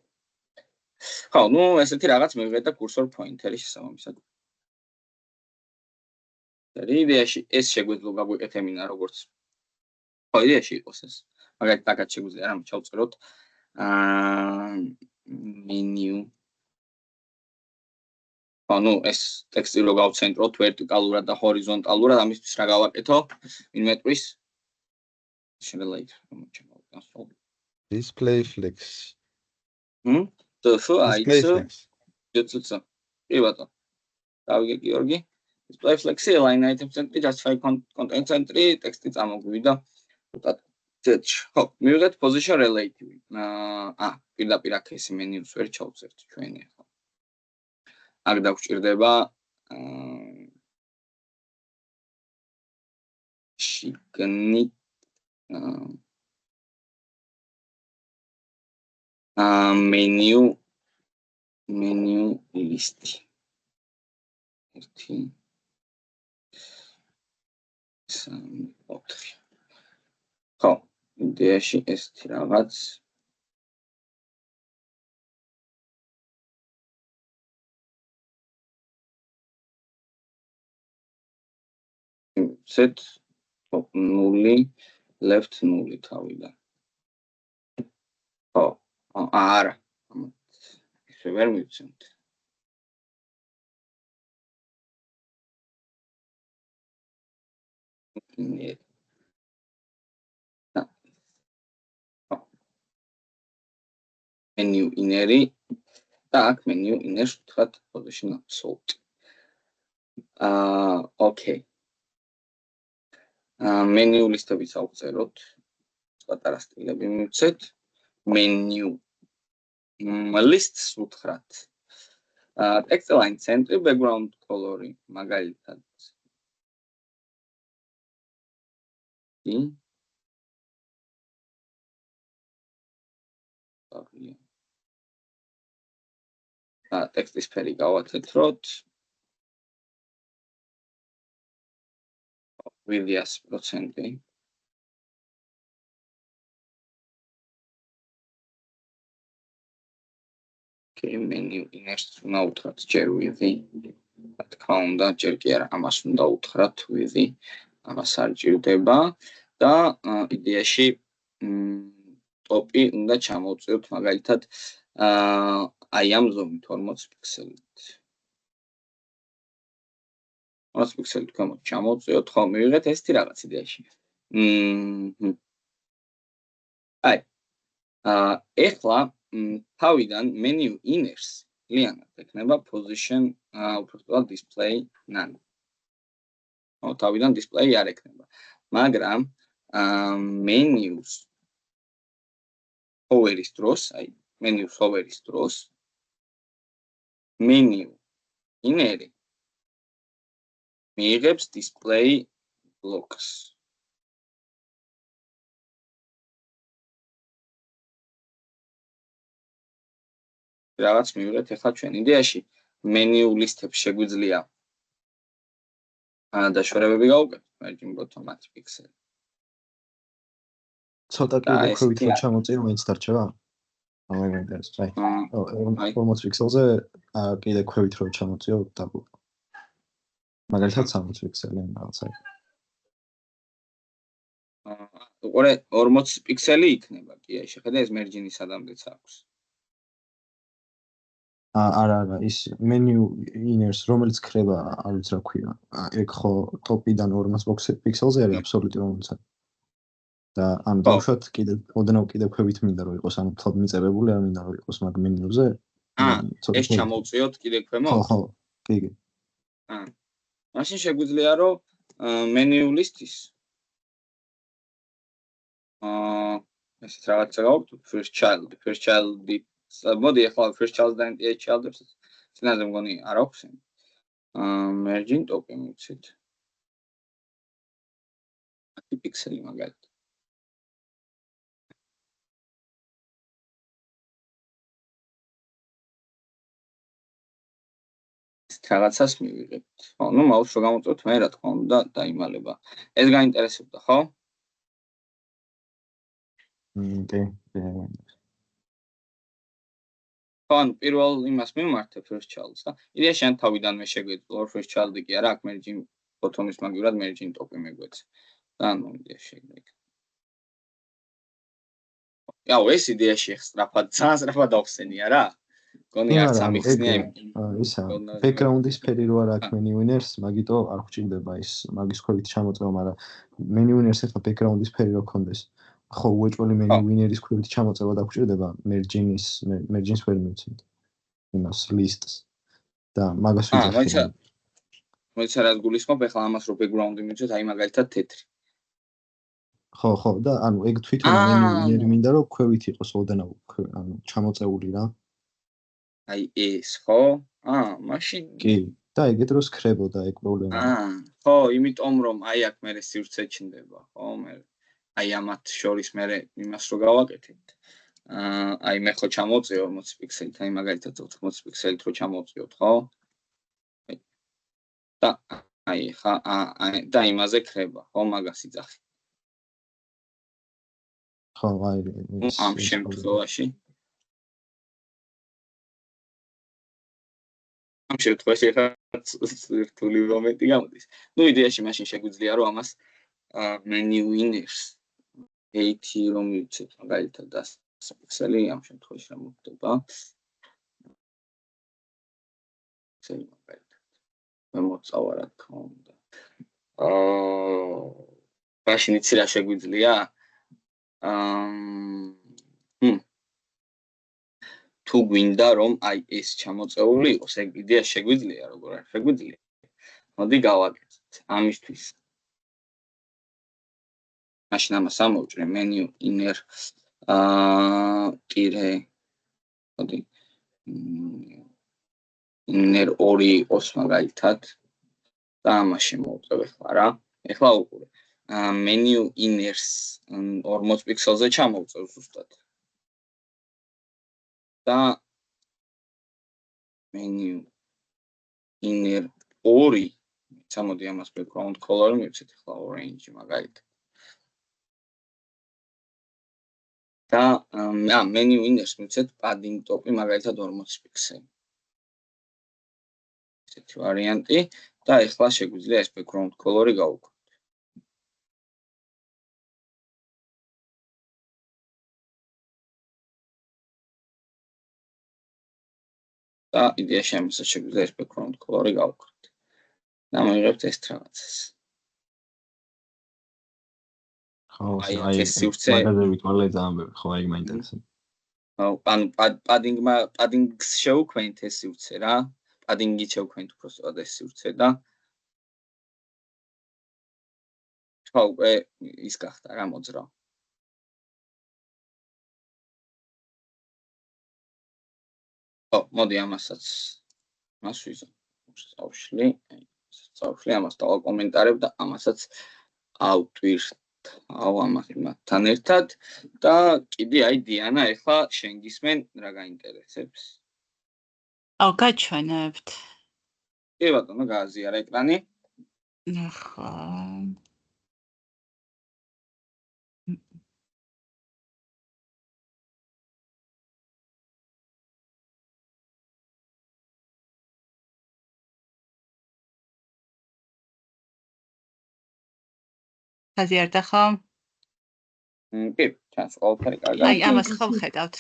ხო, ნუ ესეთი რაღაც მივიღეთ და cursor pointer-ი შესაბამისად. იდეაში ეს შეგვეძლო გაგვიკეთ ემინა როგორც ხო, იდეაში იყოს ეს. მაგალითად, აქაც შეგვიძლია რამე ჩავწეროთ menu. ხო, ნუ ეს ტექსტი რო გავცენტროთ ვერტიკალურად და ჰორიზონტალურად, ამისთვის რა გავაკეთო? ინვენტრის relate display flex. display flex. ჯოცუცა. კი ბატონო. დავიგე გიორგი. display flex-ი align item center, justify content center, ტექსტი წამოგვივიდა. ხო, მივიღეთ position relative. პირდაპირ აქ ეს menus ვერ ჩავწერთ ჩვენი ახლა. აქ დაგვჭირდება შიგნით menu list. 1 3 4. ხო, იდეაში ესეთი რაღაც set top 0 left 0 თავიდან. ხო, არა. ისე ვერ მივცემთ. menu inner-ი და აქ menu inner-ს ვთქვათ position absolute. Okay. menu list-ებიც ავწეროთ. პატარა სტილები მივცეთ. menu lists ვთხრათ. text align center, background color-ი მაგალითად ტექსტის ფერი გავაცეტროთ. width 100%. Okay, menu inner-ს უნდა უთხრათ ჯერ width-ი. რა თქმა უნდა, ჯერ კი არა, ამას უნდა უთხრათ width-ი. ამას არ ჭირდება და იდეაში ტოპი უნდა ჩამოვწიოთ მაგალითად აი ამ ზომით 40 პიქსელით. 40 პიქსელით ჩამოვწიოთ, ხო, მივიღეთ ესეთი რაღაც იდეაში. ეხლა თავიდან menu inner-ს ლიანად ექნება position უბრალოდ display none. თავიდან display არ ექნება. მაგრამ menus overis დროს, აი menus overis დროს menu inner-ი მიიღებს display blocks. რაღაც მივიღეთ ახლა ჩვენ იდეაში menu list-ებს შეგვიძლია დაშვერებები გავუკეთოთ margin bottom 10 პიქსელი. ცოტა კიდევ რო ჩამოწირო მეც დარჩება? ამერინდეს, აი. 40 პიქსელზე კიდევ ქვევით რო ჩამოწიო დაბო. მაგალითად 60 პიქსელი რაღაცა. უყურე 40 პიქსელი იქნება, კი, აი შეხედე ეს margin-ი სადამდეც აქვს. არა, ის menu inner-ს რომელიც ხდება, არ ვიცი რა ქვია. ეგ ხო ტოპიდან 40 პიქსელზე არის აბსოლუტი რომელიც არის. და ამ დავუშვათ კიდე ოდნავ კიდე ქვევით მინდა რომ იყოს, ანუ თლად მიწებებული არ მინდა რომ იყოს მაგ menu-ზე. ეს ჩამოვწიოთ კიდე ქვემოთ? ხო, კი. მაშინ შეგვიძლია რომ menu list-ის ესეთ რაღაცა გავაკეთოთ, first child-ი მოდი ახლა first child და anti child-ებს წინაზე მგონი არ აქვს. margin top-ი მივცეთ. 10 პიქსელი მაგალითად. რაღაცას მივიღებთ. ხო, ნუ მაუს რო გამოწევთ, მე რა თქმა უნდა დაიმალება. ეს გაინტერესებდა, ხო? კი. ან პირველ იმას მიმართებ first child-ს და იდეაში ან თავიდანვე შეგვეძლო first child-ი კი არა, აქ merging bottom-ის მაგივრად merging top-ი მეგვეცა. და ნუ იდეაში შეგვეძლო. აუ ეს იდეაში სწრაფად, ძალიან სწრაფად ავხსენია რა. გონი არც ამიხსნია ისა background-ის სფერი რო არ აქვს menu winners, მაგიტო არ გვჭირდება ის მაგის ქვევით ჩამოწევა, მაგრამ menu winners ეხლა background-ის სფერი რო ქონდეს. ხო, უეჭველი menu winner-ის ქვევით ჩამოწევა და გვჭირდება merging-ის ვერ მივცემთ. იმას list-ს. და მაგას ვიძახი. მოიცა რა გულისხმობ, ეხლა ამას რო background-ი მივცეთ, აი მაგალითად თეთრი. ხო, და ანუ ეგ თვითონ menu winner-ი მინდა რომ ქვევით იყოს ოდნავ, ანუ ჩამოწეული რა. აი ეს, ხო? მაშინ კი, და ეგ დროს ქრებოდა ეგ პრობლემა. ხო, იმიტომ რომ აი აქ მე სივრცე ჩნდება, ხო, მე აი ამათ შორის მე იმას რო გავაკეთებთ. აი მე ხო ჩამოწიო 40 პიქსელით, აი მაგალითად 80 პიქსელით რო ჩამოწიოთ, ხო? და აი ხა და იმაზე ქრება, ხო, მაგას იძახი. ხო, აი ამ შემთხვევაში ხა რთული მომენტი გამოდის. ნუ იდეაში მაშინ შეგვიძლია რომ ამას menu winners 80 რომ მივცეთ მაგალითად და პიქსელი ამ შემთხვევაში რა მოხდება? წელი მაგალითად. მე მოწავა რა თქმა უნდა. მაშინ იცი რა შეგვიძლია? თუ გვინდა რომ აი ეს ჩამოწეული იყოს, ეგ იდეა შეგვიძლია, როგორ არ შეგვიძლია. მოდი გავაკეთოთ ამისთვის. მაშინ ამას ამოვჭრე menu inner ტირე მოდი inner 2 იყოს მაგალითად და ამას შემოვწევ ახლა რა. ახლა უყურე. menu inners 40 პიქსელზე ჩამოვწევ ზუსტად. და menu inner 2 სამოდი ამას background color მივცეთ ახლა orange მაგალითად. და menu inners მივცეთ padding top-ი მაგალითად 40 პიქსელი. ესეთი ვარიანტი და ახლა შეგვიძლია ეს background color-ი გავუქმოთ. და იდეაში ამასაც შეგვიძლია ეს background color-ი გავუქმოთ. და მოიღებთ ეს რაღაცას. ხო, აი ეს სივრცე მაგაზე ვიტყოლე ძალიან ბევრი, ხო, აი მაინტერესებს. ანუ padding-ს შევუქმნით ეს სივრცე რა. padding-ი შევუქმნით უბრალოდ ეს სივრცე და ხო, ის გახდა რა მოძრაო. ხო, მოდი ამასაც მას ვიზამ. წავშლი ამას დავაკომენტარებ და ამასაც ავტვირთავ ამასთან ერთად და კიდე აი დიანა ეხლა შენ გისმენ რა გაინტერესებს? აუ გაჩვენებთ. კი ბატონო, გააზიარა ეკრანი. ახლა აზიარდა ხომ? კი, ჩანს ყველაფერი კარგად. აი ამას ხომ ხედავთ?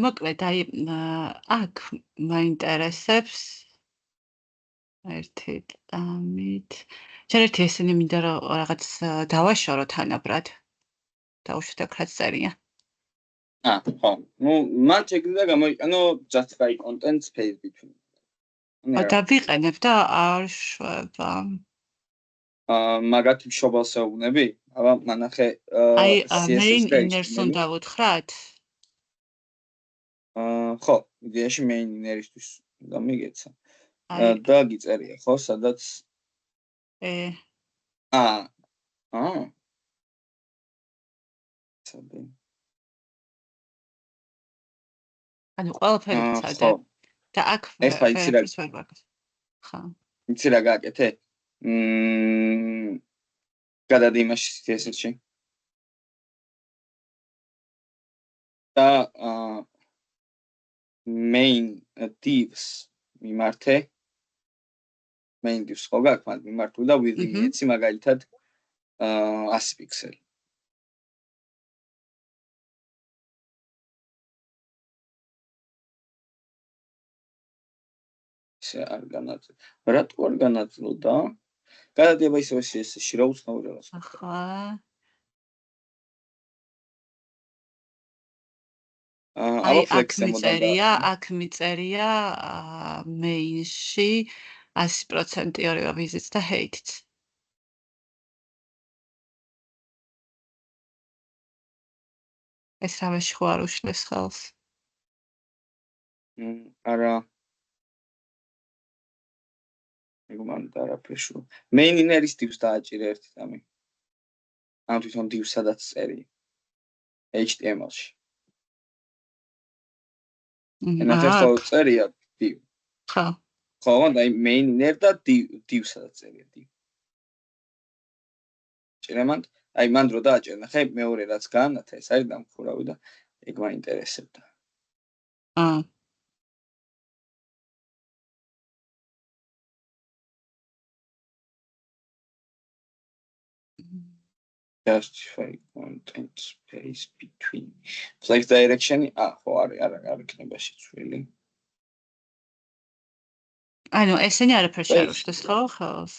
მოკლედ აი აქ მაინტერესებს ერთი ამით. შენ ერთი ესენი მინდა რომ რაღაც დავაშორო თანაბრად. დაუშვით აქ რაც წერია. ხო. ნუ მან შეგვიძლია გამოიყენო justify contents space between. და ვიყენებ და არ შვება. მაგათ მშობელს ეუბნები? აბა მანახე აი main inners უნდა ვუთხრათ? ხო, იდეაში main inner-ისთვის უნდა მიგეცა. და გიწერია, ხო, სადაც ანუ ყველაფერი წადე. და აქ ეხლა იცი რა ხო იცი რა გააკეთე გადადი იმაში CSS-ში და main divs მიმართე main divs ხო გაქვს მაგ მიმართულ და within ეცი მაგალითად 100 პიქსელი არ განაწილდა რატო არ განაწილდა გადადიება ისევ CSS-ში რა უცნაური რაღაც ახლა აქ მიწერია main-ში 100% ორივე visits და hate-იც ეს რამეში ხო არ უშლის ხელს არა არაფერში main inner-ის divs დააჭირე ერთი წამი ან თვითონ divs სადაც წერი HTML-ში ენახეს ხო წერია div ხო და main inner და div სადაც წერია div ჭირემან აი მან დრო დააჭერე ნახე მეორე რაც გაანათა ეს არის დამხურავი და ეგ მაინტერესებდა justify content space between flex direction ხო არ იქნება შეცვლილი ანუ ესენი არაფერში არ უშლის ხო ხელს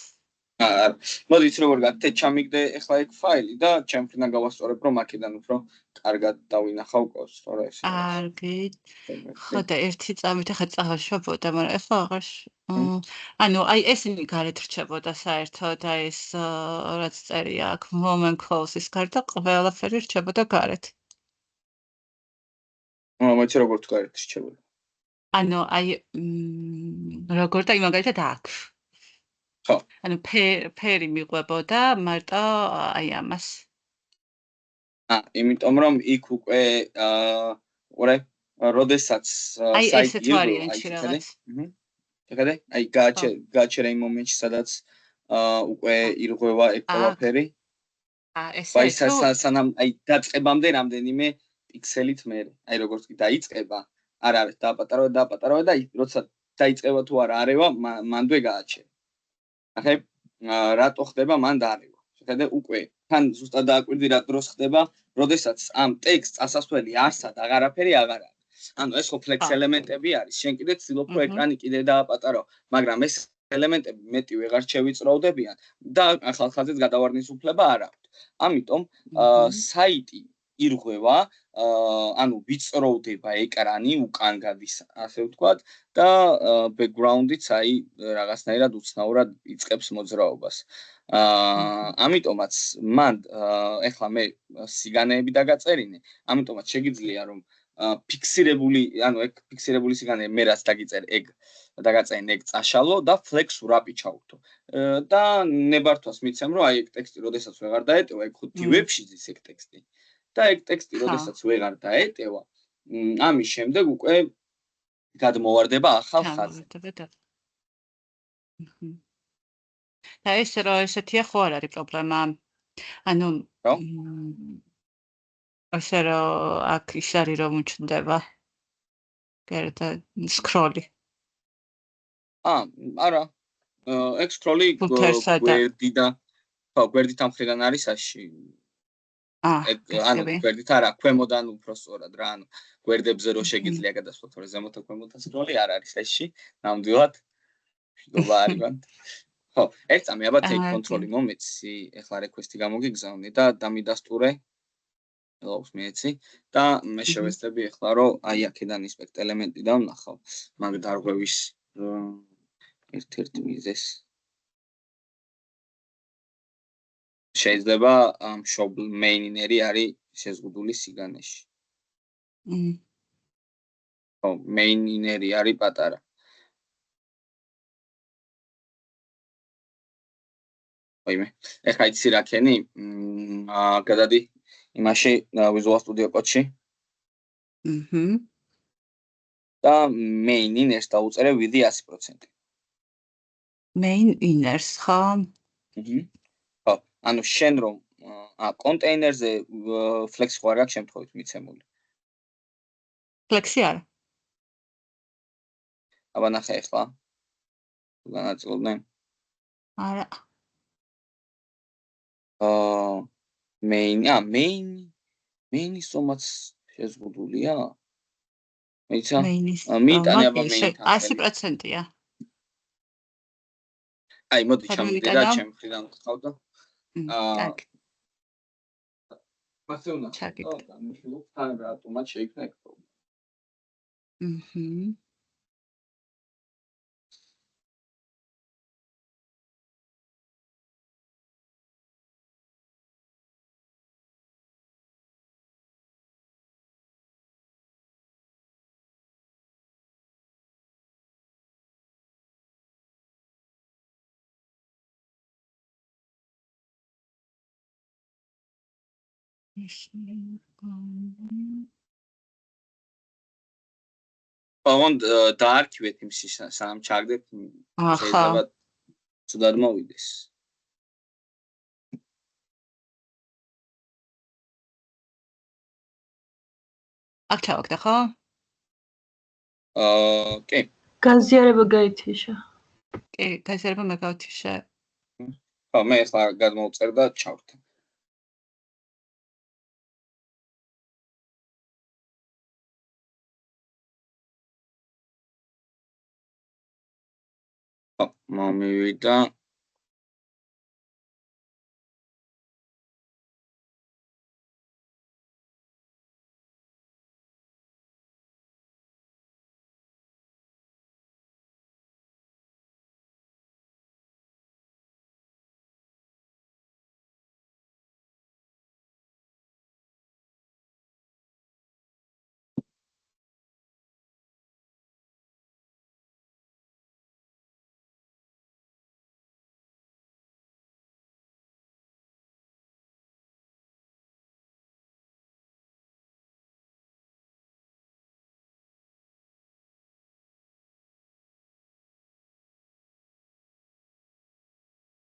მოდი იცი როგორ გაკეთე ჩამიგდე ეხლა ეგ ფაილი და ჩემფრიდან გავასწორებ რომ აქედან უფრო კარგად დავინახავ კოდს თორე ეს კარგი ხო და ერთი წამით ახლა წავაშვებოდა მაგრამ ეხლა აღარ ანუ აი ესენი გარეთ რჩებოდა საერთოდ აი ეს რაც წერია აქ moment close-ის გარდა ყველაფერი რჩებოდა გარეთ მოიცი როგორ თუ გარეთ რჩებოდა ანუ აი როგორ და მაგალითად აქ ხო ანუ ფერი მიყვებოდა მარტო აი ამას იმიტომ რომ იქ უკვე ყურე როდესაც საიტი ვარიანტი რაღაც შეხედე აი გააჩერე იმ მომენტში სადაც უკვე ირღვევა ეგ ყველაფერი აი სანამ აი დაწყებამდე რამდენიმე პიქსელით მერე აი როგორც კი დაიწყება არ არის დააპატარო და როცა დაიწყება თუ არა არევა მანდვე გააჩერე ახლა რატო ხდება მან დაარევა შეხედე უკვე თან ზუსტად დააკვირდი რა დროს ხდება როდესაც ამ ტექსტს ასასვლელი არსად აღარაფერი აღარ არის ანუ ეს ხო flex ელემენტები არის შენ კიდე ცდილობ რომ ეკრანი კიდე დააპატარო მაგრამ ეს ელემენტები მეტი ვეღარ შევიწროვდებიან და ახალ-ახალზეც გადავარდნის უფლება არ აქვს ამიტომ საიტი ირღვევა ანუ ვიწროვდება ეკრანი უკან გადის ასე ვთქვათ და background-იც აი რაღაცნაირად უცნაურად იწყებს მოძრაობას ამიტომაც მან ეხლა მე სიგანეები დაგაწერინე ამიტომაც შეგიძლია რომ ფიქსირებული ანუ ეგ ფიქსირებული სიგანე მე რაც დაგიწერე ეგ დაგაწერინე ეგ წაშალო და flex ურაპი ჩავხტო და ნებართვას მიცემ რომ აი ეგ ტექსტი როდესაც ვეღარ დაეტევა ეგ ხო divებში ზის ეგ ტექსტი და ეგ ტექსტი როდესაც ვეღარ დაეტევა ამის შემდეგ უკვე გადმოვარდება ახალ ხაზზე და ეს რა ესეთია ხო არ არის პრობლემა ანუ ასე რომ აქ ის არის რომ უჩნდება გერდა სკროლი არა ეგ სკროლი გვერდით ამ მხრიდან არის აში ანუ გვერდით არა ქვემოდან უფრო სწორად რა ანუ გვერდებზე რო შეგიძლია გადასვლათ თორე ზემოთ ქვემოთ სკროლი არ არის ესში ნამდვილად მშვიდობა არის მან ხო ერთ წამი აბა take control-ი მომეცი ეხლა request-ი გამოგიგზავნე და დამიდასტურე ლოუს მეცი და მე შევეცდები ეხლა რომ აი აქედან inspect ელემენტი დავნახავ მაგ დარღვევის ერთ-ერთ მიზეს შეიძლება მშობლ main inner-ი არის შეზღუდული სიგანეში ხო main inner-ი არის პატარა ოიმე ეხლა იცი რა ქენი გადადი იმაში Visual Studio Code-ში და main inner-ს დაუწერე with 100%. main inner-ს, ხო? ხო, ანუ შენ რომ კონტეინერზე flex ხო არ გაქვს შემთხვევით მიცემული. Flex-ი არა. აბა ნახე ახლა. განაწილდნენ. არა. main-ის რომაც შეზღუდულია. მეცა main-ის. მიიტანე აბა main-თან. 100%-ია. აი მოდი ჩამოვიდე და ჩემ მხრიდან ვხავ და კარგი. მასე უნდა ჩაგიგდო. გამიშვილო თან რატომაც შეიქმნა ეგ პრობლემა. ოღონდ დაარქივეთ იმ სანამ ჩაგდეთ შეიძლება ცუდად მოვიდეს. აქ ჩავაგდე ხო? კი. გაზიარება გაითიშა. კი, გაზიარება მე გავთიშე. ხო, მე ახლა გადმოვწერ და ჩავრთე. მომივიდა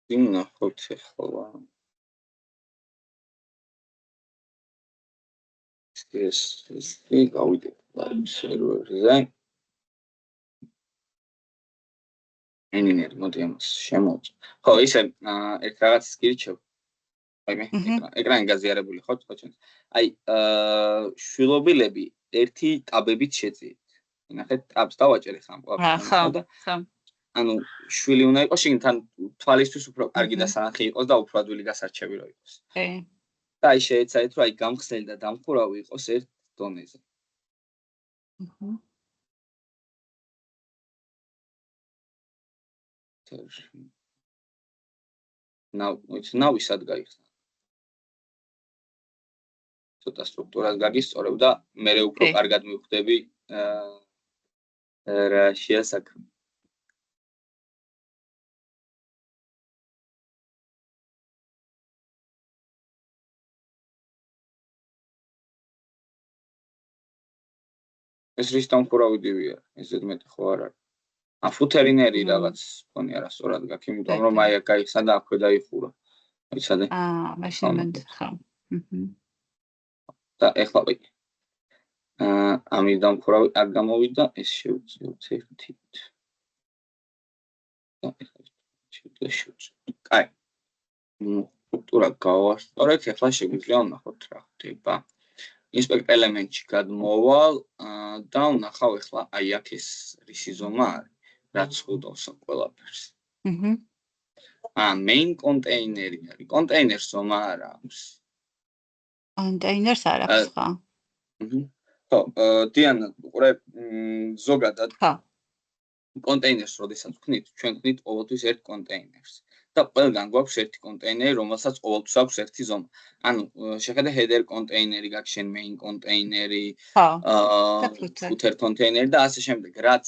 ნახოთ ახლა ეს გავიდეთ live server-ზე მოდი ამას შემოვწ. ხო, ისე ერთ რაღაცას გირჩევ. აი მე ეკრანი გაზიარებული ხო თქვენ. აი შვილობილები ერთი ტაბებით შეძიეთ. ნახეთ, ტაბს დავაჭერე ხამ ყველაფერს და ანუ შვილი უნდა იყოს შიგნით თვალისთვის უფრო კარგი დასანახი იყოს და უფრო ადვილი გასარჩევი რო იყოს. კი. და აი შეეცადეთ რომ აი გამხსნელი და დამხურავი იყოს ერთ დონეზე. ნავი სად გაიხსნა? ცოტა სტრუქტურას გაგისწორებ და მე უფრო კარგად მივხვდები რა შეასაქმე. ეს რის დამხურავი დივია, ესეთ მეტი ხო არ არის. ფუთერინერი რაღაც ფონი არა სწორად გაქვს, იმიტომ რომ აი აქ გაიხსნა და აქვე დაიხურა. იცადე? მაშინ მანდ ხო. და ეხლა ვი. ამის დამხურავი არ გამოვიდა, ეს შევწევთ ერთით. და ეხლა შევწევთ. კაი. სტრუქტურა გავასწორეთ, ეხლა შეგვიძლია ვნახოთ რა ხდება. inspect element-ში გადმოვალ და ვნახავ ახლა აი აქ ეს რისი ზომა არის, რაც ხვდავს ყველაფერს. main container-ი არის. container-ს ზომა არ აქვს. container-ს არ აქვს ხო? ხო, დიანა, უყურე, ზოგადად container-ს როდესაც ვქნით, ჩვენ ვქნით ყოველთვის ერთ container-ს. და ყველგან გვაქვს ერთი კონტეინერი, რომელსაც ყოველთვის აქვს ერთი ზომა. ანუ შეხედე header კონტეინერი, გაქვს შენ main კონტეინერი, footer კონტეინერი და ასე შემდეგ, რაც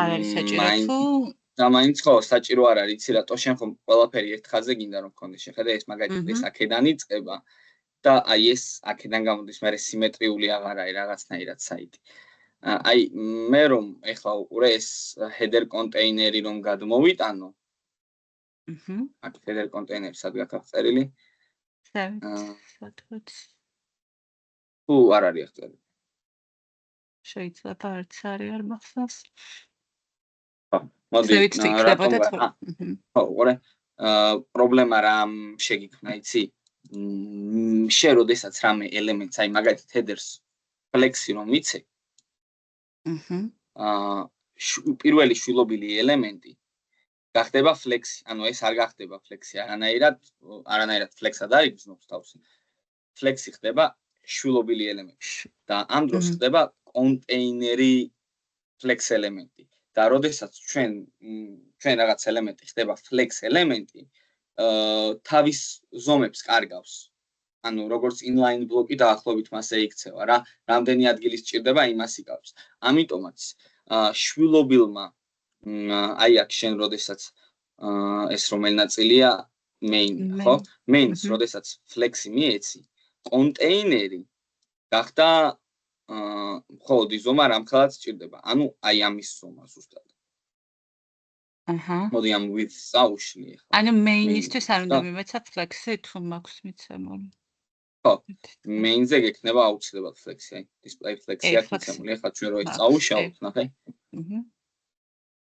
არის საჭირო თუ და მაინც ხო საჭირო არ არის, იცი რატო შენ ხომ ყველაფერი ერთ ხაზზე გინდა რომ გქონდეს. შეხედე ეს მაგალითად ეს აქედან იწყება, და აი ეს აქედან გამოდის მე სიმეტრიული აღარ არის რაღაცნაირად საიტი. აი მე რომ ეხლა უყურე ეს header კონტეინერი რომ გადმოვიტანო. აქ header კონტეინერი სად გაქცერილი? თუ არ არის აღწერილი. შეიძლება არც არის არ მახსოვს. მოდი რატომ ხო უყურე პრობლემა რა შეგიქმნა იცი? შენ როდესაც რამე ელემენტს აი მაგალითად headers flex-ი რომ ვიცე პირველი შვილობილი ელემენტი გახდება flex-ი, ანუ ეს არ გახდება flex-ი, არანაირად flex-ად არ იგრძნობს თავს. flex-ი ხდება შვილობილი ელემენტი და ამ დროს ხდება კონტეინერი flex ელემენტი. და როდესაც ჩვენ რაღაც ელემენტი ხდება flex ელემენტი, თავის ზომებს კარგავს. ანუ როგორც inline ბლოკი დაახლოებით მასე იქცევა რა, რამდენი ადგილი სჭირდება იმას იკავებს. ამიტომაც შვილობილმა აი აქ შენ როდესაც ეს რომელი ნაწილია main, ხო? main-ს როდესაც flex-ი მიეცი, კონტეინერი გახდა მხოლოდ ის ზომა რამხელად სჭირდება. ანუ აი ამის ზომა ზუსტად. მოდი ამ width-ს წავუშლი ახლა. ანუ main-ისთვის არ უნდა მიმეცა flex-ი თუ მაქვს მიცემული. ხო, main-ზე გექნება აუცილებლად flex-ი, აი display flex-ი აქვს მიცემული. ახლა ჩვენ რო ეს წავუშავთ, ნახე.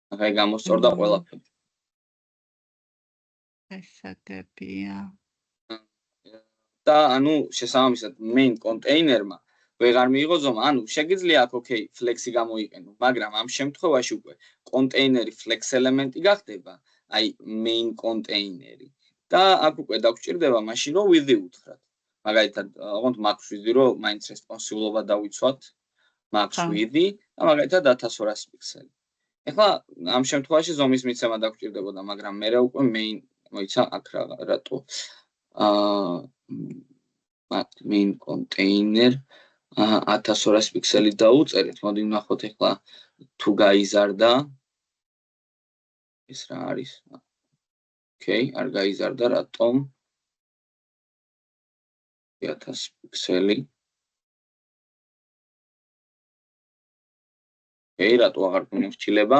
ნახე გამოსწორდა ყველაფერი. ესაგებია. და ანუ შესაბამისად main კონტეინერმა ვეღარ მიიღო ზომა. ანუ შეგიძლია აქ ოკეი flex-ი გამოიყენო, მაგრამ ამ შემთხვევაში უკვე კონტეინერი flex ელემენტი გახდება, აი main კონტეინერი. და აქ უკვე დაგჭირდება მაშინ რომ width-ი უთხრათ. მაგალითად, ოღონდ max width-ი რომ მაინც რესპონსიულობა დავიცვათ, max width-ი და მაგალითად 1200 პიქსელი. ეხლა ამ შემთხვევაში ზომის მიცემა დაგჭირდებოდა, მაგრამ მე უკვე main მოიცა აქ რატო main container 1200 პიქსელი დაუწერეთ. მოდი ვნახოთ ეხლა თუ გაიზარდა ეს რა არის. ოკეი, არ გაიზარდა, რატომ? 1000 პიქსელი. ოკეი, რატო აღარ გმოსჩილება?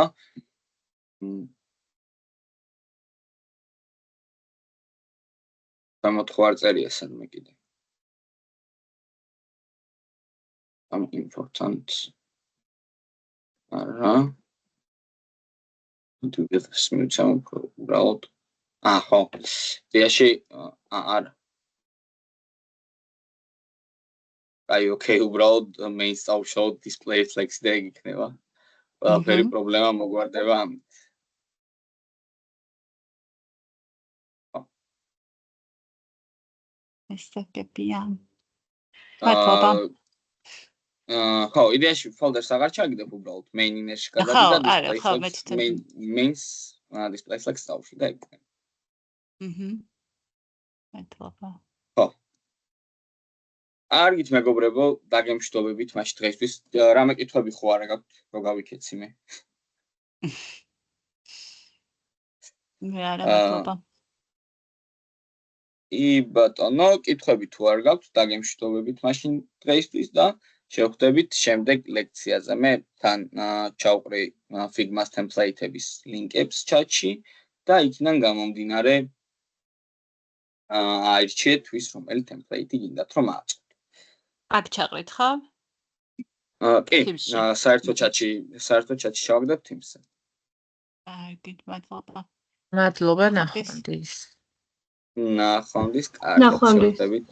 გამოთხოვარ წერია სადმე კიდე. am important არა თუ ეს მიცემ უბრალოდ ხო დიაში არა აი ოკეი უბრალოდ main-ს დავშავ display flex და იქნება ყველაფერი პრობლემა მოგვარდება ამით ესაკებია მადლობა ხო, იდეაში folder-ს აღარ ჩაგიდებ უბრალოდ main-ინერში გადავიდა main-ს display flex დავუშვი და იქნება. მადლობა. ხო. არგით მეგობრებო, დაგემშვიდობებით მაშინ დღეისთვის. რამე კითხვები ხო არა გაქვთ, რო გავიქეცი მე? მე არა მადლობა. ბატონო, კითხვები თუ არ გაქვთ, დაგემშვიდობებით მაშინ დღეისთვის და შევხვდებით შემდეგ ლექციაზე. მე თან ჩავყრი Figma-ს template-ების ლინკებს ჩატში და იქიდან გამომდინარე აირჩიეთ თვის რომელი template-ი გინდათ რომ აწყოთ. აქ ჩაყრით ხო? კი, საერთო ჩატში ჩავაგდებ Teams-ზე. კარგით, მადლობა. მადლობა ნახვამდის. ნახვამდის, კარგად შევხვდებით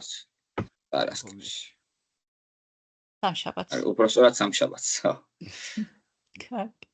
პარასკევში. სამშაბათს. უბრალოდ სამშაბათს. კარგი.